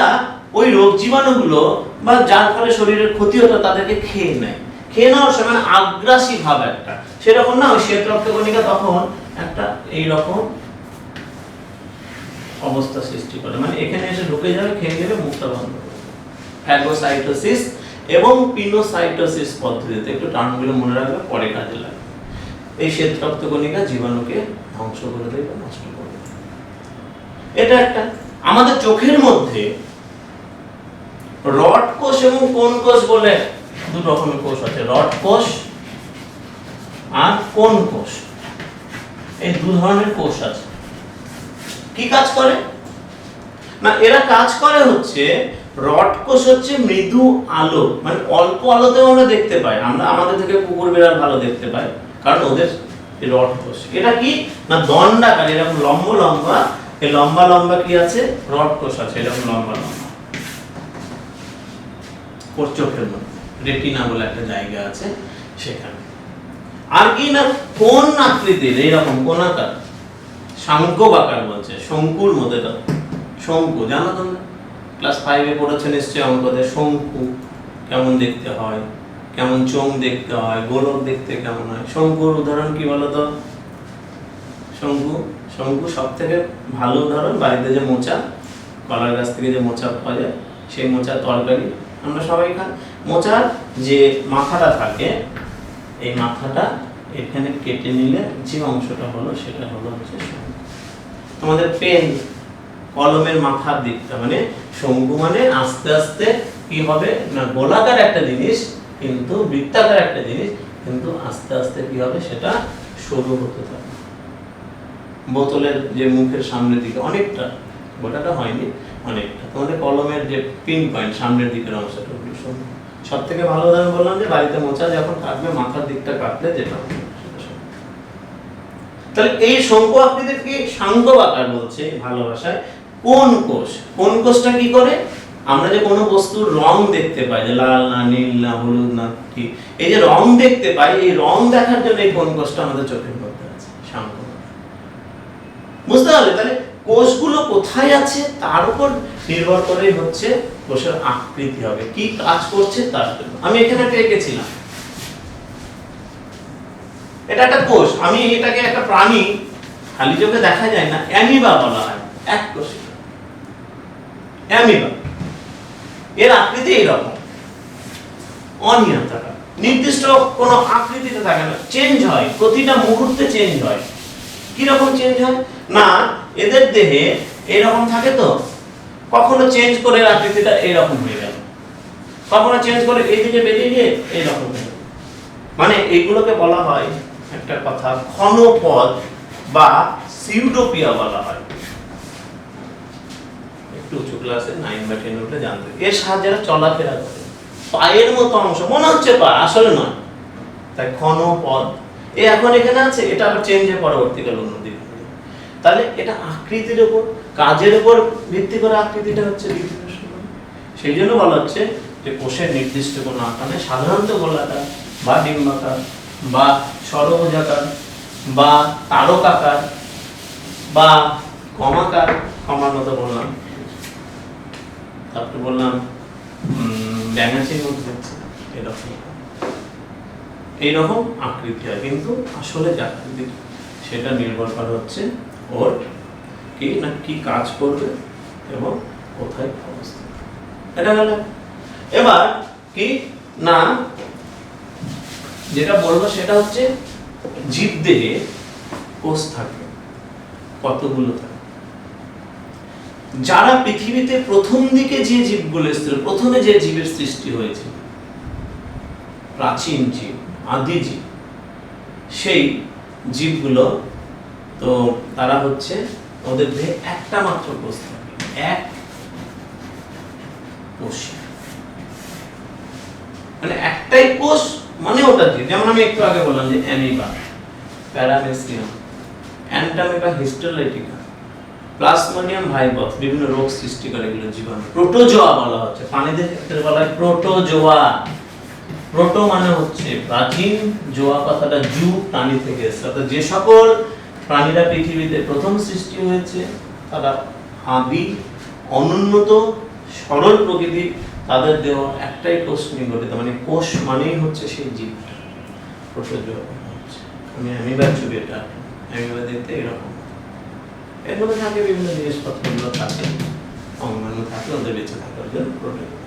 ওই রোগ জীবাণুগুলো বা যার ফলে শরীরের ক্ষতি হতো তাদেরকে খেয়ে নেয়। খেয়ে নেওয়ার সময় আগ্রাসী ভাব একটা, সেরকম না, ওই শ্বেত রক্তকণিকা তখন একটা এইরকম অবস্থা সৃষ্টি করে, মানে এখানে এসে ঢুকে যাবে, খেয়ে নেবে, মুখটা বন্ধ করবে। ফ্যাগোসাইটোসিস এবং পিনোসাইটোসিস পদ্ধতিতে, একটু টার্মগুলো মনে রাখবে, পরে কাজে লাগবে। এই শ্বেত রক্তকণিকা জীবাণুকে ধ্বংস করে দেয় বা নষ্ট করে দেয়। এটা একটা। আমাদের চোখের মধ্যে রড কোষ এবং কোন কোষ বলে দু রকমের কোষ আছে, রড কোষ আর কোন কোষ, এই দু ধরনের কোষ আছে। কি কাজ করে? না, এরা কাজ করে হচ্ছে, রড কোষ হচ্ছে মৃদু আলো, মানে অল্প আলোতেও আমরা দেখতে পাই, আমরা আমাদের থেকে কুকুর বিড়াল ভালো দেখতে পাই, কারণ ওদের রড কোষ। এটা কি না, দণ্ডাকার, এরকম লম্বা লম্বা, এই লম্বা লম্বা কি আছে, রড কোষ আছে, এরকম লম্বা লম্বা চোখের মধ্যে রেটিনা বলে একটা জায়গা আছে সেখানে। আর কি না, কোন আকৃতির, এইরকম কোনাকার, শঙ্কুবাকার বলছে, শঙ্কুর মধ্যে। শঙ্কু জানো তোমরা, ক্লাস 5 এ পড়েছো নিশ্চয়ই অঙ্কতে, শঙ্কু কেমন দেখতে হয়, কেমন চোঙ দেখতে হয়, গোলক দেখতে কেমন হয়। শঙ্কুর উদাহরণ কি বলতো? শঙ্কু সব থেকে ভালো উদাহরণ, বাড়িতে যে মোচা, কলার গাছ থেকে যে মোচা পাওয়া যায়, সেই মোচার তরকারি আমরা সবাই খাই। মোচার যে মাথাটা থাকে, এই মাথাটা এখানে কেটে নিলে যে অংশটা হলো সেটা হলো হচ্ছে শঙ্কু। তোমাদের পেন, কলমের মাথার দিকটা, মানে শঙ্কু মানে আস্তে আস্তে কি হবে না, গোলাকার একটা জিনিস কিন্তু বৃত্তাকার একটা জিনিস, কিন্তু আস্তে আস্তে কি হবে, সেটা সরু হতে থাকে। বোতলের যে মুখের সামনের দিকে অনেকটা, গোটাটা হয়নি, অনেকটা। তোমাদের কলমের যে পিন পয়েন্ট, সামনের দিকের অংশটা সরু। সব থেকে ভালো উদাহরণ বললাম যে বাড়িতে মোচা যখন কাটবে, মাথার দিকটা কাটলে যেটা হবে সেটা সরু। তাহলে এই শঙ্কু আকৃতির কি শঙ্কুবাকার বলছে ভালো ভাষায়। কোন কোষ? কোন কোষটা কি করে? আমরা যে কোনো বস্তুর রং দেখতে পাই, যে লাল না, নীল না, হলুদ না, কি, এই যে রং দেখতে পাই, এই রং দেখার জন্য এই কোন কোষটা আমাদের চোখের মধ্যে আছে, শঙ্কুবাকার। বুঝতে পারলে? তাহলে কোষগুলো কোথায় আছে তার উপর নির্ভর করে হচ্ছে কোষের আকৃতি হবে, কি কাজ করছে তার জন্য। আমি এখানে একটা এঁকেছিলাম, এটা একটা কোষ, আমি এটাকে একটা প্রাণী খালি চোখে দেখা যায় না, অ্যামিবা বলা হয়, এক কোষী অ্যামিবা। এর আকৃতি এইরকম, অনিয়ন্ত্রিত, নির্দিষ্ট কোনো আকৃতিতে থাকে না, চেঞ্জ হয়, প্রতিটা মুহূর্তে চেঞ্জ হয়। কি রকম চেঞ্জ হয় না, এদের দেহে এইরকম থাকে তো, কখনো চেঞ্জ করে আকৃতিটা এইরকম হয়ে গেল, কখনো চেঞ্জ করে এইদিকে বেরিয়ে গিয়ে এইরকম হয়ে গেল। মানে এইগুলোকে বলা হয় একটা কথা ক্ষণপদ বা সিউডোপিয়া বলা হয়। একটু উঁচু ক্লাসে 9 বা 10 উঠে জানতে, এর সাহায্যে চলাফেরা করে, পায়ের মতো অংশ মনে হচ্ছে পা, আসলে নয়, তাই ক্ষণপদ। এখন এখানে আছে, এটা আবার চেঞ্জ হয়ে পরবর্তীকালে অন্যদিকে। তাহলে এটা আকৃতির উপর, কাজের উপর ভিত্তি করে আকৃতিটা হচ্ছে বিভিন্ন সময়। সেই জন্য বলা হচ্ছে যে কোষের নির্দিষ্ট কোনো আকার নেই, সাধারণত গোলাকার বা ডিম্বাকার বা ষড়ভুজাকার বা তারকাকার বা কমাকার, কমার মতো বললাম, তারপরে বললাম ব্যাঙাচির মধ্যে এরকম এইরকম আকৃতি হয়। কিন্তু আসলে যে আকৃতি সেটা নির্ভর করে হচ্ছে ওর কি না কি কাজ করবে এবং কোথায় অবস্থান। এটা গেল। এবার কি না যেটা বলবো সেটা হচ্ছে জীবদেহে কোষ থাকে, কতগুলো থাকে। যারা পৃথিবীতে প্রথম দিকে যে জীবগুলো এসেছিল, প্রথমে যে জীবের সৃষ্টি হয়েছিল, প্রাচীন জীব, আদি জীব, সেই জীবগুলো তো তারা হচ্ছে ওদের দেহে একটা মাত্র কোষ থাকে, এক কোষ, মানে একটাই কোষ, মানে ওটা জীব। যেমন আমি একটু আগে বললাম যে amoeba, paramecium, entamoeba histolytica, plasmodium ভাইবাস, বিভিন্ন রোগ সৃষ্টি করে এগুলো জীবাণু। প্রোটোজোয়া বলা হচ্ছে, প্রাণীদের ক্ষেত্রে বলা হয় প্রোটোজোয়া। প্রোটো মানে হচ্ছে প্রাচীন, জোয়া কথাটা জু, প্রাণী থেকে এসেছে। অর্থাৎ যে সকল প্রাণীরা পৃথিবীতে প্রথম সৃষ্টি হয়েছে তারা আদি, অনুন্নত, সরল প্রকৃতির, তাদের দেহ একটাই কোষ নিয়ে গঠিত, মানে কোষ মানেই হচ্ছে সেই জীবটা, প্রোটোজোয়া হচ্ছে। আমি অ্যামিবার ছবি, এটা অ্যামিবা দেখতে এরকম, এগুলো থাকে বিভিন্ন জিনিসপত্রগুলো থাকে, অঙ্গাণু থাকে, ওদের বেঁচে থাকার জন্য প্রোটোজোয়া।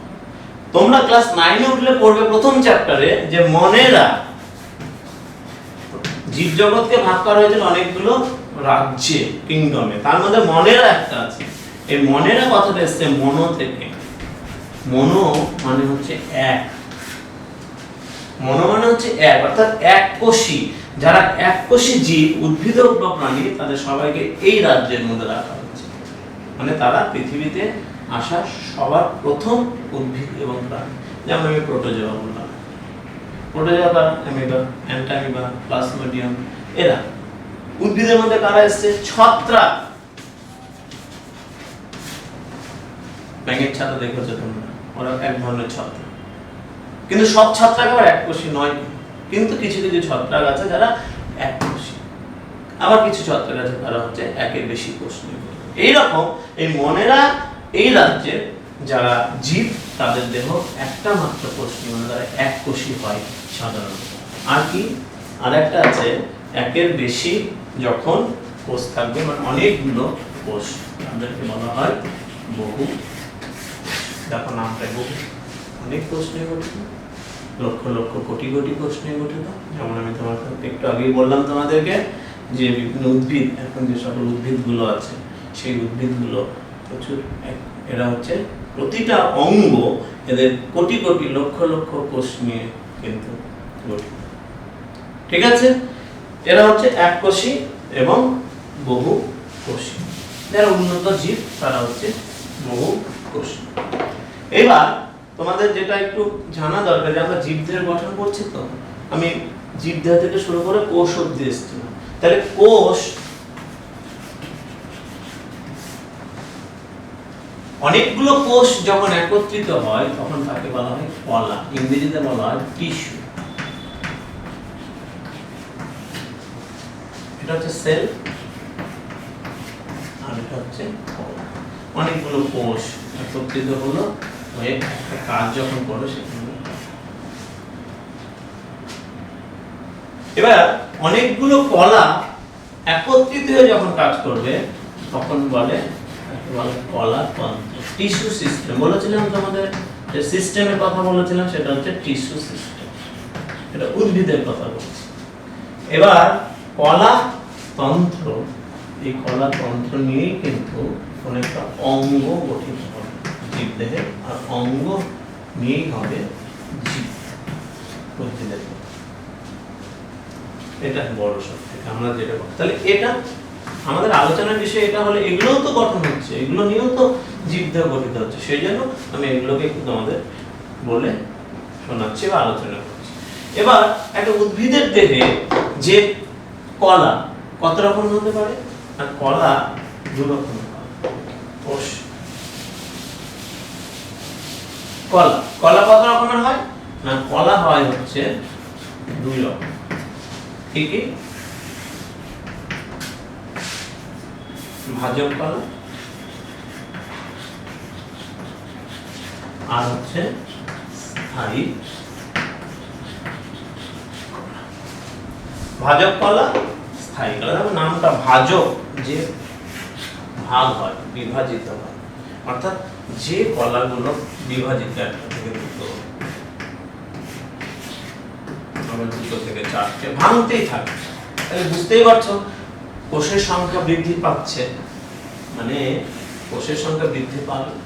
তোমরা ক্লাস 9 এ উঠলে পড়বে প্রথম চ্যাপ্টারে যে মনেরা, জীবজগৎকে ভাগ করা হয়েছিল অনেকগুলো রাজ্যে, কিংডমে, তার মধ্যে মনেরা একটা আছে। এই মনেরা কথাটা এসেছে মনো থেকে। মনো মানে হচ্ছে এক, মনো মানে হচ্ছে এক, অর্থাৎ এক কোষী। যারা এক কোষী জীব, উদ্ভিদ বা প্রাণী, তাদের সবাইকে এই রাজ্যের মধ্যে রাখা হচ্ছে। মানে তারা পৃথিবীতে আসা সবার প্রথম উদ্ভিদ এবং প্রাণী। যেমন আমি প্রোটোজোয়া বললাম, প্রোটোজোয়া বা অ্যামিবা, অ্যান্টামিবা, প্লাজমোডিয়াম, এরা। উদ্ভিদের মধ্যে কারা এসেছে? ছত্রাক, ব্যাঙের ছাতা দেখেছো তোমরা, ওরা এক ধরনের ছত্রাক। কিন্তু সব ছত্রাক আবার এককোষী নয়, কিন্তু কিছু কিছু ছত্রাক আছে যারা এককোষী, আবার কিছু ছত্রাক আছে তারা হচ্ছে একের বেশি কোষ নিয়ে। এইরকম এই মনেরা এই রাজ্যের যারা জীব, তাদের দেহ একটা মাত্র কোষ নিয়ে, মানে তারা এককোষী হয় সাধারণত। আর কি আর একটা আছে একের বেশি যখন কোষ থাকবে, মানে অনেকগুলো কোষ, তাদেরকে বলা হয় বহু। দেখো নামটাই বহু, অনেক কোষ নিয়ে গঠিত, লক্ষ লক্ষ কোটি কোটি কোষ নিয়ে গঠিত। যেমন আমি তোমাকে একটু আগেই বললাম তোমাদেরকে যে বিভিন্ন উদ্ভিদ, এখন যে সকল উদ্ভিদগুলো আছে সেই উদ্ভিদগুলো প্রচুর, এরা হচ্ছে প্রতিটা অঙ্গ এদের কোটি কোটি লক্ষ লক্ষ কোষ নিয়ে কিন্তু গঠিত। ঠিক আছে, এরা হচ্ছে এককোষী এবং বহু কোষী। যারা উন্নত জীব তারা হচ্ছে বহু কোষী। এবার তোমাদের যেটা একটু জানা দরকার, যে আমরা জীবদেহের গঠন করছি, তো আমি জীবদেহ থেকে শুরু করে কোষ অবধি এসেছিলাম। তাহলে কোষ অনেকগুলো কোষ যখন একত্রিত হয় তখন তাকে বলা হয় কলা, ইংরেজিতে বলা হয় টিস্যু। এটা হচ্ছে সেল, আর এটা হচ্ছে কলা। অনেকগুলো কোষ একত্রিত হলো, হয়ে একটা কাজ যখন করবে সেখানে। এবার অনেকগুলো কলা একত্রিত হয়ে যখন কাজ করবে তখন বলে কলা তন্ত্র, টিস্যু সিস্টেম। বলেছিলাম তোমাদের যে সিস্টেমের কথা বলেছিলাম, সেটা হচ্ছে টিস্যু সিস্টেম, এটা উদ্ভিদের কথা বলছি। এবার কলা তন্ত্র, এই কলা তন্ত্র নিয়েই কিন্তু অনেকটা অঙ্গ গঠিত হবে জীবদেহে, আর অঙ্গ নিয়েই হবে জীব উদ্ভিদের। এটা বড় সব থেকে আমরা যেটা বলি, তাহলে এটা আমাদের আলোচনার বিষয়। এটা হলে এগুলোও তো গঠন হচ্ছে, এগুলো নিয়েও তো জীবদেহ গঠিত হচ্ছে, সেই জন্য আমি এগুলোকে একটু তোমাদের বলে শোনাচ্ছি বা আলোচনা করছি। এবার একটা উদ্ভিদের দেহে যে কলা কত রকম হতে পারে, আর কলা দু রকম হয়। কলা কলা কত রকমের হয় না, কলা হয় হচ্ছে দুই রকম। কি কি? ভাজক কলা আর হচ্ছে স্থায়ী। ভাজক কলা, স্থায়ী কলা। নামটা ভাজক, যে ভাগ হয়, বিভাজিত হয়, অর্থাৎ যে কলাগুলো বিভাজিত একটা থেকে দুটো, দুটো থেকে চারটে ভাঙতেই থাকে। তাহলে বুঝতেই পারছো কোষের সংখ্যা বৃদ্ধি পাচ্ছে, মানে কোষের সংখ্যা বৃদ্ধি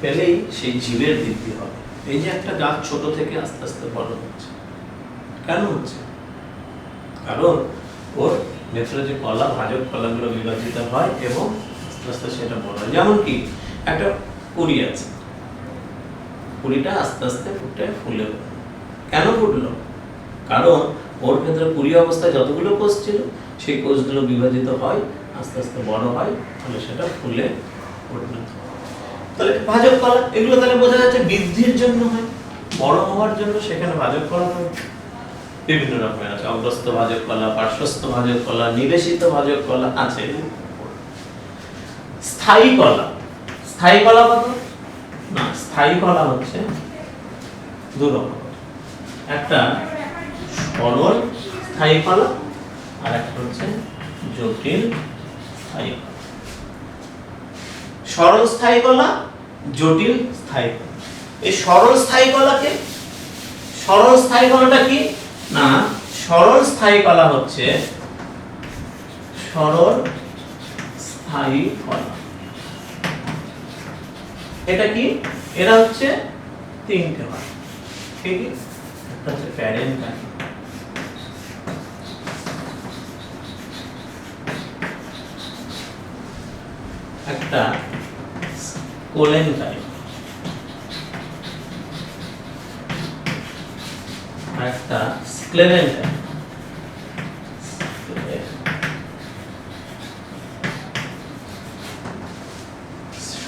পেলেই সেই জীবের বৃদ্ধি হবে। এই যে একটা গাছ ছোট থেকে আস্তে আস্তে বড় হচ্ছে, কেন হচ্ছে? কারণ ওর ভেতরে যে কলা, ভাজক কলাগুলো বিভাজিত হয় এবং আস্তে আস্তে সেটা বড় হয়। যেমন কি একটা কুড়ি আছে, কুড়িটা আস্তে আস্তে ফুটে ফুলে, কেন ফুটলো? কারণ ওর ভেতরে কুড়ি অবস্থায় যতগুলো কোষ ছিল সেই কোষগুলো বিভাজিত হয়, আস্তে আস্তে বড় হয়, তাহলে সেটা ফুলে পরিণত হয়। তাহলে ভাজক কলা, এগুলো তাহলে বোঝা যাচ্ছে বৃদ্ধির জন্য হয়, বড় হওয়ার জন্য সেখানে ভাজক কলা হয়। বিভিন্ন রকমের আছে, অগ্রস্থ ভাজক কলা, পার্শ্বস্থ ভাজক কলা, নিবেশিত ভাজক কলা আছে। স্থায়ী কলা, স্থায়ী কলা কত না, স্থায়ী কলা হচ্ছে দু রকম, একটা সরল স্থায়ী কলা আর একটা হচ্ছে জটিল স্থায়ী কলা। সরল স্থায়ী কলা, জটিল স্থায়ী কলা। এই সরল স্থায়ী কলাকে, সরল স্থায়ী কলাটা কি না, সরল স্থায়ী কলা হচ্ছে সরল স্থায়ী কলা। এটা কি? এরা হচ্ছে তিনটে হয়, ঠিক আছে? একটা হচ্ছে প্যারেনকাইমা, একটা কোলেনকাইমা, আর একটা স্ক্লেরেনকাইমা।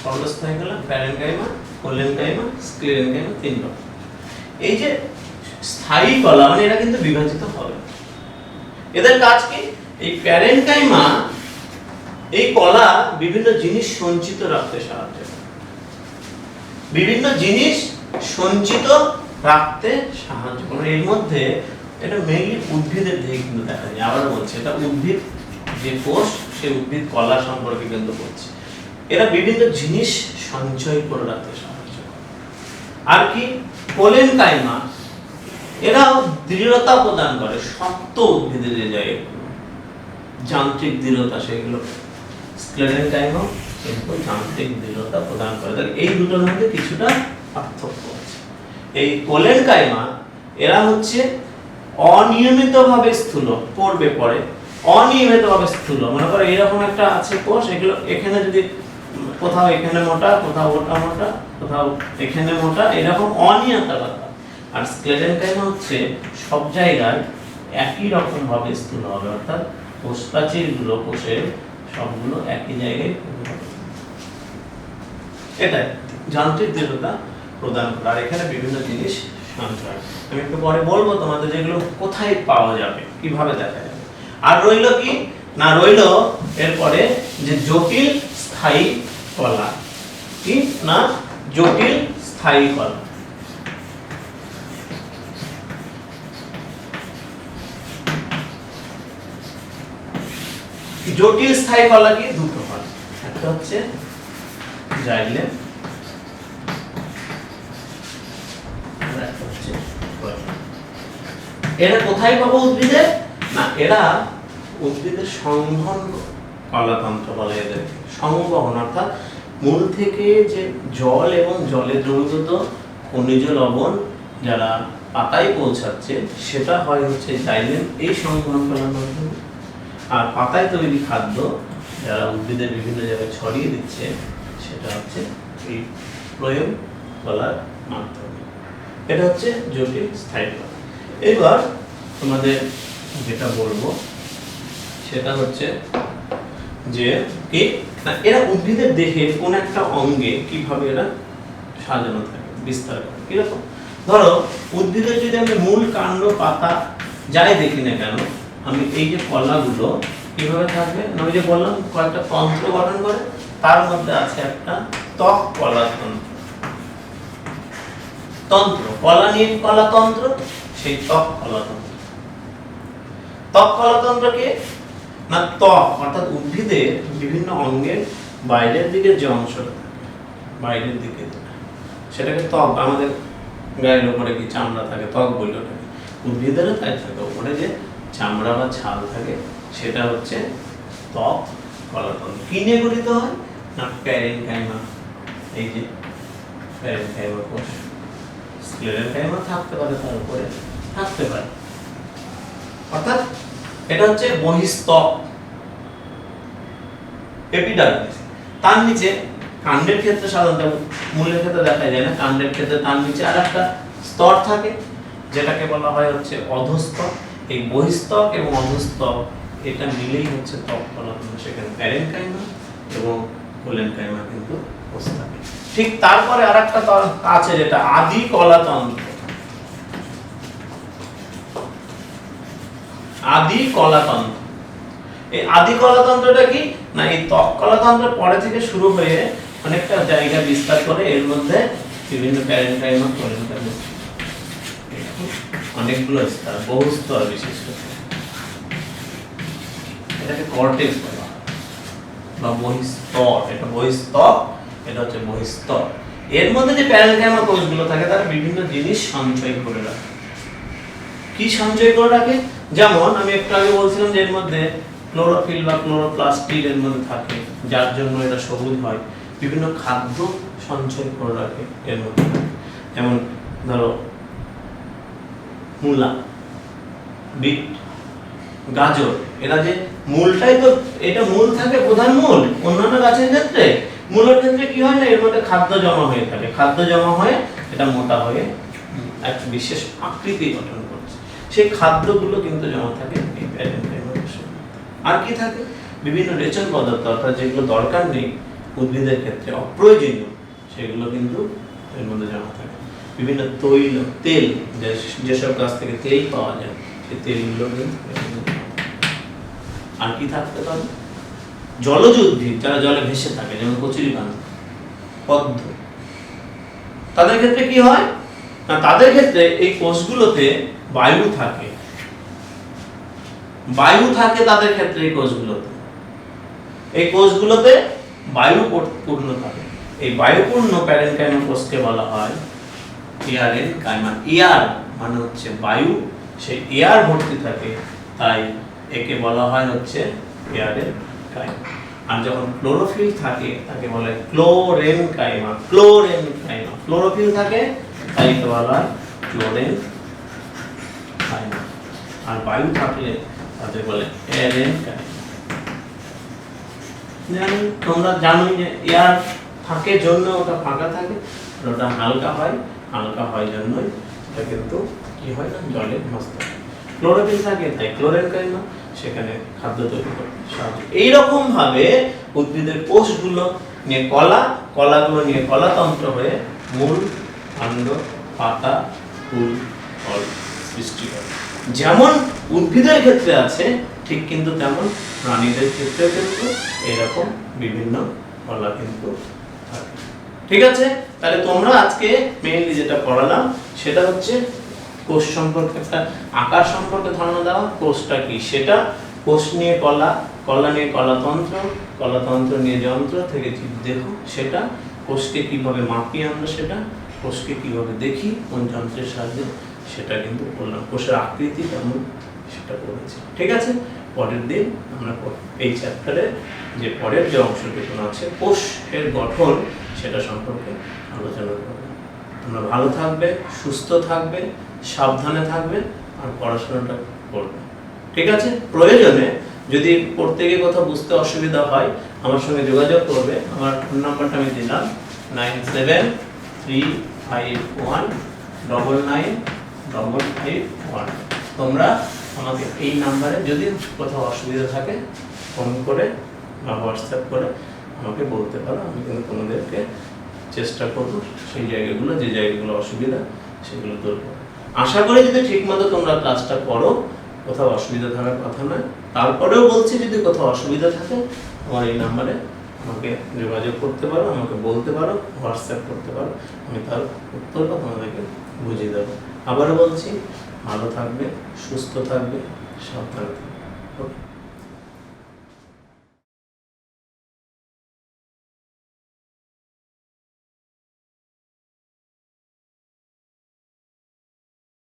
সর্বস্থায়ী কলা, প্যারেনকাইমা, কোলেনকাইমা, স্ক্লেরেনকাইমা, তিন রকম। এই যে স্থায়ী কলা মানে এরা কিন্তু বিভাজিত হবে। এদের কাজ কি? এই প্যারেনকাইমা এই কলা বিভিন্ন জিনিস সঞ্চিত রাখতে সাহায্য করে, বিভিন্ন জিনিস সঞ্চিত রাখতে সাহায্য করে। এর মধ্যে এটা মেইনলি উদ্ভিদের দেহে কিন্তু দেখা যায়। আবার বলছি, এটা উদ্ভিদ যে কোষ, সেই উদ্ভিদ কলা সম্পর্কে কিন্তু বলছি। এরা বিভিন্ন জিনিস সঞ্চয় করে রাখতে সাহায্য করে। আর কি? কোলেনকাইমা, এরাও দৃঢ়তা প্রদান করে, শক্ত উদ্ভিদের যে জায়গাগুলো, যান্ত্রিক দৃঢ়তা সেগুলো। স্ক্লেরেনকাইমা কিন্তু যান্ত্রিক দৃঢ়তা প্রদান করে। তাহলে এই দুটোর মধ্যে কিছুটা পার্থক্য আছে। এই কোলেনকাইমা এরা হচ্ছে অনিয়মিতভাবে স্থূল, পড়বে পরে অনিয়মিতভাবে স্থূল। মনে করো এরকম একটা আছে কোষ, এগুলো এখানে যদি কোথাও এখানে মোটা, কোথাও ওটা মোটা, কোথাও এখানে মোটা, এরকম অনিয়মিততা। আর স্ক্লেরেনকাইমা হচ্ছে সব জায়গায় একই রকম ভাবে স্থূল হবে, অর্থাৎ কোষ প্রাচীরগুলো, কোষের সবগুলো একই জায়গায়। এটাই যান্ত্রিক দৃঢ়তা প্রদান করে। আর এখানে বিভিন্ন জিনিস সঞ্চয়, আমি একটু পরে বলবো তোমাদের যেগুলো কোথায় পাওয়া যাবে, কিভাবে দেখা যাবে। আর রইল কি না, রইল এরপরে যে জটিল স্থায়ী স্থায়ী কলা। কি না জটিল স্থায়ী কলা। জটিল স্থায়ী কলা কি দুটো হয়, একটা হচ্ছে জাইলেম, আর একটা হচ্ছে ফ্লোয়েম। এরা কোথায় পাবো উদ্ভিদে? না এরা উদ্ভিদের সংবহন কলাতন্ত্র বলে এদের। সংবহন অর্থাৎ মূল থেকে যে জল এবং জলে দ্রবীভূত খনিজ লবণ যারা পাতায় পৌঁছাচ্ছে সেটা হয় হচ্ছে জাইলেম, এই সংবহন কলার মাধ্যমে। আর পাতায় তৈরি খাদ্য যারা উদ্ভিদের বিভিন্ন জায়গায় ছড়িয়ে দিচ্ছে সেটা হচ্ছে এই ফ্লোয়েম কলার মাধ্যমে। এটা হচ্ছে জটিল স্থায়ী কলা। এবার তোমাদের যেটা বলবো সেটা হচ্ছে যে কি না এরা উদ্ভিদের দেহের কোন একটা অঙ্গে কিভাবে এরা সাজানো থাকে, বিস্তার করে। কিরকম? ধরো উদ্ভিদের যদি আমি মূল, কাণ্ড, পাতা যাই দেখি না কেন, আমি এই যে কলাগুলো কিভাবে থাকবে, আমি যে বললাম কয়েকটা তন্ত্র গঠন করে, তার মধ্যে আছে একটা ত্বক কলাতন্ত্র। তন্ত্র কলা নিয়ে কলাতন্ত্র, সেই ত্বক কলাতন্ত্র। ত্বক কলাতন্ত্র কি না ত্বক অর্থাৎ উদ্ভিদের বিভিন্ন অঙ্গের বাইরের দিকে যে অংশটা থাকে, বাইরের দিকে সেটাকে ত্বক। আমাদের গায়ের উপরে কি চামড়া থাকে, ত্বক বলি ওটাকে। উদ্ভিদেরও তাই থাকে, উপরে যে চামড়া বা ছাল থাকে সেটা হচ্ছে ত্বক কলাতন্ত্র। কি নিয়ে গঠিত হয় না প্যারেনকাইমা, এই যে প্যারেনকাইমা কোষ। স্ক্লেরেনকাইমা থাকতে পারে, তার উপরে থাকতে পারে। অর্থাৎ এটা হচ্ছে বহিঃস্তক, এপিডার্মিস। তার নিচে কাণ্ডের ক্ষেত্রে সাধারণত, মূলের ক্ষেত্রে দেখা যায় না, কাণ্ডের ক্ষেত্রে তার নিচে আর একটা স্তর থাকে যেটাকে বলা হয় হচ্ছে অধস্তক। এই বহিঃস্তক এবং অধস্তক এটা মিলেই হচ্ছে ত্বক কলাতন্ত্র। সেখানে প্যারেনকাইমা এবং কোলেনকাইমা কিন্তু কোষ থাকে। ঠিক তারপরে আরেকটা আছে যেটা আদি কলাতন্ত্র। আদি কলাতন্ত্র, এই আদি কলাতন্ত্রটা কি না এই ত্বক কলাতন্ত্রের পরে থেকে শুরু হয়ে অনেকটা জায়গা বিস্তার করে, এর মধ্যে বিভিন্ন প্যারেনকাইমা, কোলেনকাইমা, অনেকগুলো স্তর, বহু স্তর বিশিষ্ট। এটাকে কর্টেক্স বলা হয় বা বহিঃস্তর। এটা বহিঃস্তক, এটা হচ্ছে বহিঃস্তর। এর মধ্যে যে প্যারেনকাইমা কোষগুলো থাকে তারা বিভিন্ন জিনিস সঞ্চয় করে রাখে। কি সঞ্চয় করে রাখে? যেমন আমি একটু আগে বলছিলাম যে এর মধ্যে ক্লোরোফিল বা ক্লোরোপ্লাস্টিড এর মধ্যে থাকে, যার জন্য এটা সবুজ হয়। বিভিন্ন খাদ্য সঞ্চয় করে রাখে এর মধ্যে। যেমন ধরো মূলা, বিট, গাজর, এরা যে মূলটাই তো, এটা মূল থাকে প্রধান মূল। অন্যান্য গাছের ক্ষেত্রে মূলের ক্ষেত্রে কি হয় না এর মধ্যে খাদ্য জমা হয়ে থাকে, খাদ্য জমা হয়ে এটা মোটা হয়ে একটা বিশেষ আকৃতি গঠন করছে। সেই খাদ্যগুলো কিন্তু জমা থাকে এই প্যারেনকাইমার কোষে। আর কি থাকে? বিভিন্ন রেচন পদার্থ, অর্থাৎ যেগুলো দরকার নেই উদ্ভিদের ক্ষেত্রে, অপ্রয়োজনীয়, সেগুলো কিন্তু এর মধ্যে জমা থাকে। বিভিন্ন তৈল, তেল, যেসব গাছ থেকে তেল পাওয়া যায় সেই তেলগুলো কিন্তু। আর কি থাকতে পারে? জলজ উদ্ভিদ যারা জলে ভেসে থাকে, যেমন কচুরিপানা, পদ্ম, তাদের ক্ষেত্রে কি হয় না তাদের ক্ষেত্রে এই কোষগুলোতে বায়ু থাকে। বায়ু থাকে তাদের ক্ষেত্রে এই কোষগুলোতে। এই কোষগুলোতে বায়ু পূর্ণ থাকে। এই বায়ুপূর্ণ প্যারেনকাইমা কোষকে বলা হয় এয়ারেনকাইমা। এয়ার মানে হচ্ছে বায়ু, সেই এয়ার ভর্তি থাকে, তাই একে বলা হয় হচ্ছে এয়ারেনকাইমা। আর যখন ক্লোরোফিল থাকে তাকে বলে ক্লোরেনকাইমা। ক্লোরেনকাইমা, ক্লোরোফিল থাকে তাই একে বলা হয় ক্লোরেনকাইমা। আর বায়ু থাকলে তাকে বলে এয়ারেনকাইমা। তোমরা জানোই যে এয়ার থাকে জন্য ওটা ফাঁকা থাকে, আর ওটা হালকা হয়, হালকা হয় জন্যই এটা কিন্তু কি হয় না জলে ভাসতে হয়। ক্লোরোফিল থাকে তাই ক্লোরেনকাইমা, সেখানে খাদ্য তৈরি করতে সাহায্য। এইরকম ভাবে উদ্ভিদের কোষগুলো নিয়ে কলা, কলাগুলো নিয়ে কলাতন্ত্র হয়ে মূল, কাণ্ড, পাতা, ফুল, ফল সৃষ্টি করে। যেমন উদ্ভিদের ক্ষেত্রে আছে ঠিক কিন্তু তেমন প্রাণীদের ক্ষেত্রে কিন্তু এরকম বিভিন্ন বলা কিন্তু থাকে। ঠিক আছে, তাহলে তোমরা আজকে মেইনলি যেটা পড়ালাম সেটা হচ্ছে কোষ সম্পর্কে একটা আকার সম্পর্কে ধারণা দেওয়া, কোষটা কি সেটা, কোষ নিয়ে কলা, কলা নিয়ে কলাতন্ত্র, কলাতন্ত্র নিয়ে যন্ত্র থেকে জীবদেহ সেটা, কোষকে কিভাবে মাপি আমরা সেটা, কোষকে কিভাবে দেখি কোন যন্ত্রের সাহায্যে সেটা কিন্তু বললাম, কোষের আকৃতি কেমন সেটা পড়েছি। ঠিক আছে, পরের দিন আমরা এই চ্যাপ্টারে যে পরের যে অংশটুকু আছে কোষের গঠন সেটা সম্পর্কে আলোচনা করব। তোমরা ভালো থাকবে, সুস্থ থাকবে, সাবধানে থাকবে আর পড়াশোনাটা করবে। ঠিক আছে, প্রয়োজনে যদি পড়তে গিয়ে কোথাও বুঝতে অসুবিধা হয় আমার সঙ্গে যোগাযোগ করবে। আমার ফোন নাম্বারটা আমি দিলাম 9735199551। তোমরা আমাকে এই নাম্বারে যদি কোথাও অসুবিধা থাকে ফোন করে বা হোয়াটসঅ্যাপ করে আমাকে বলতে পারো, আমি কিন্তু তোমাদেরকে চেষ্টা করব সেই জায়গাগুলো, যে জায়গাগুলো অসুবিধা সেগুলো দূর করবো। আশা করি যদি ঠিকমতো তোমরা ক্লাসটা করো কোথাও অসুবিধা থাকার কথা নয়। তারপরেও বলছি যদি কোথাও অসুবিধা থাকে আমার এই নাম্বারে আমাকে যোগাযোগ করতে পারো, আমাকে বলতে পারো, হোয়াটসঅ্যাপ করতে পারো, আমি তার উত্তরটা তোমাদেরকে বুঝিয়ে দেবো। আবারও বলছি, ভালো থাকবে, সুস্থ থাকবে, সাবধানে থাকবে। ওকে।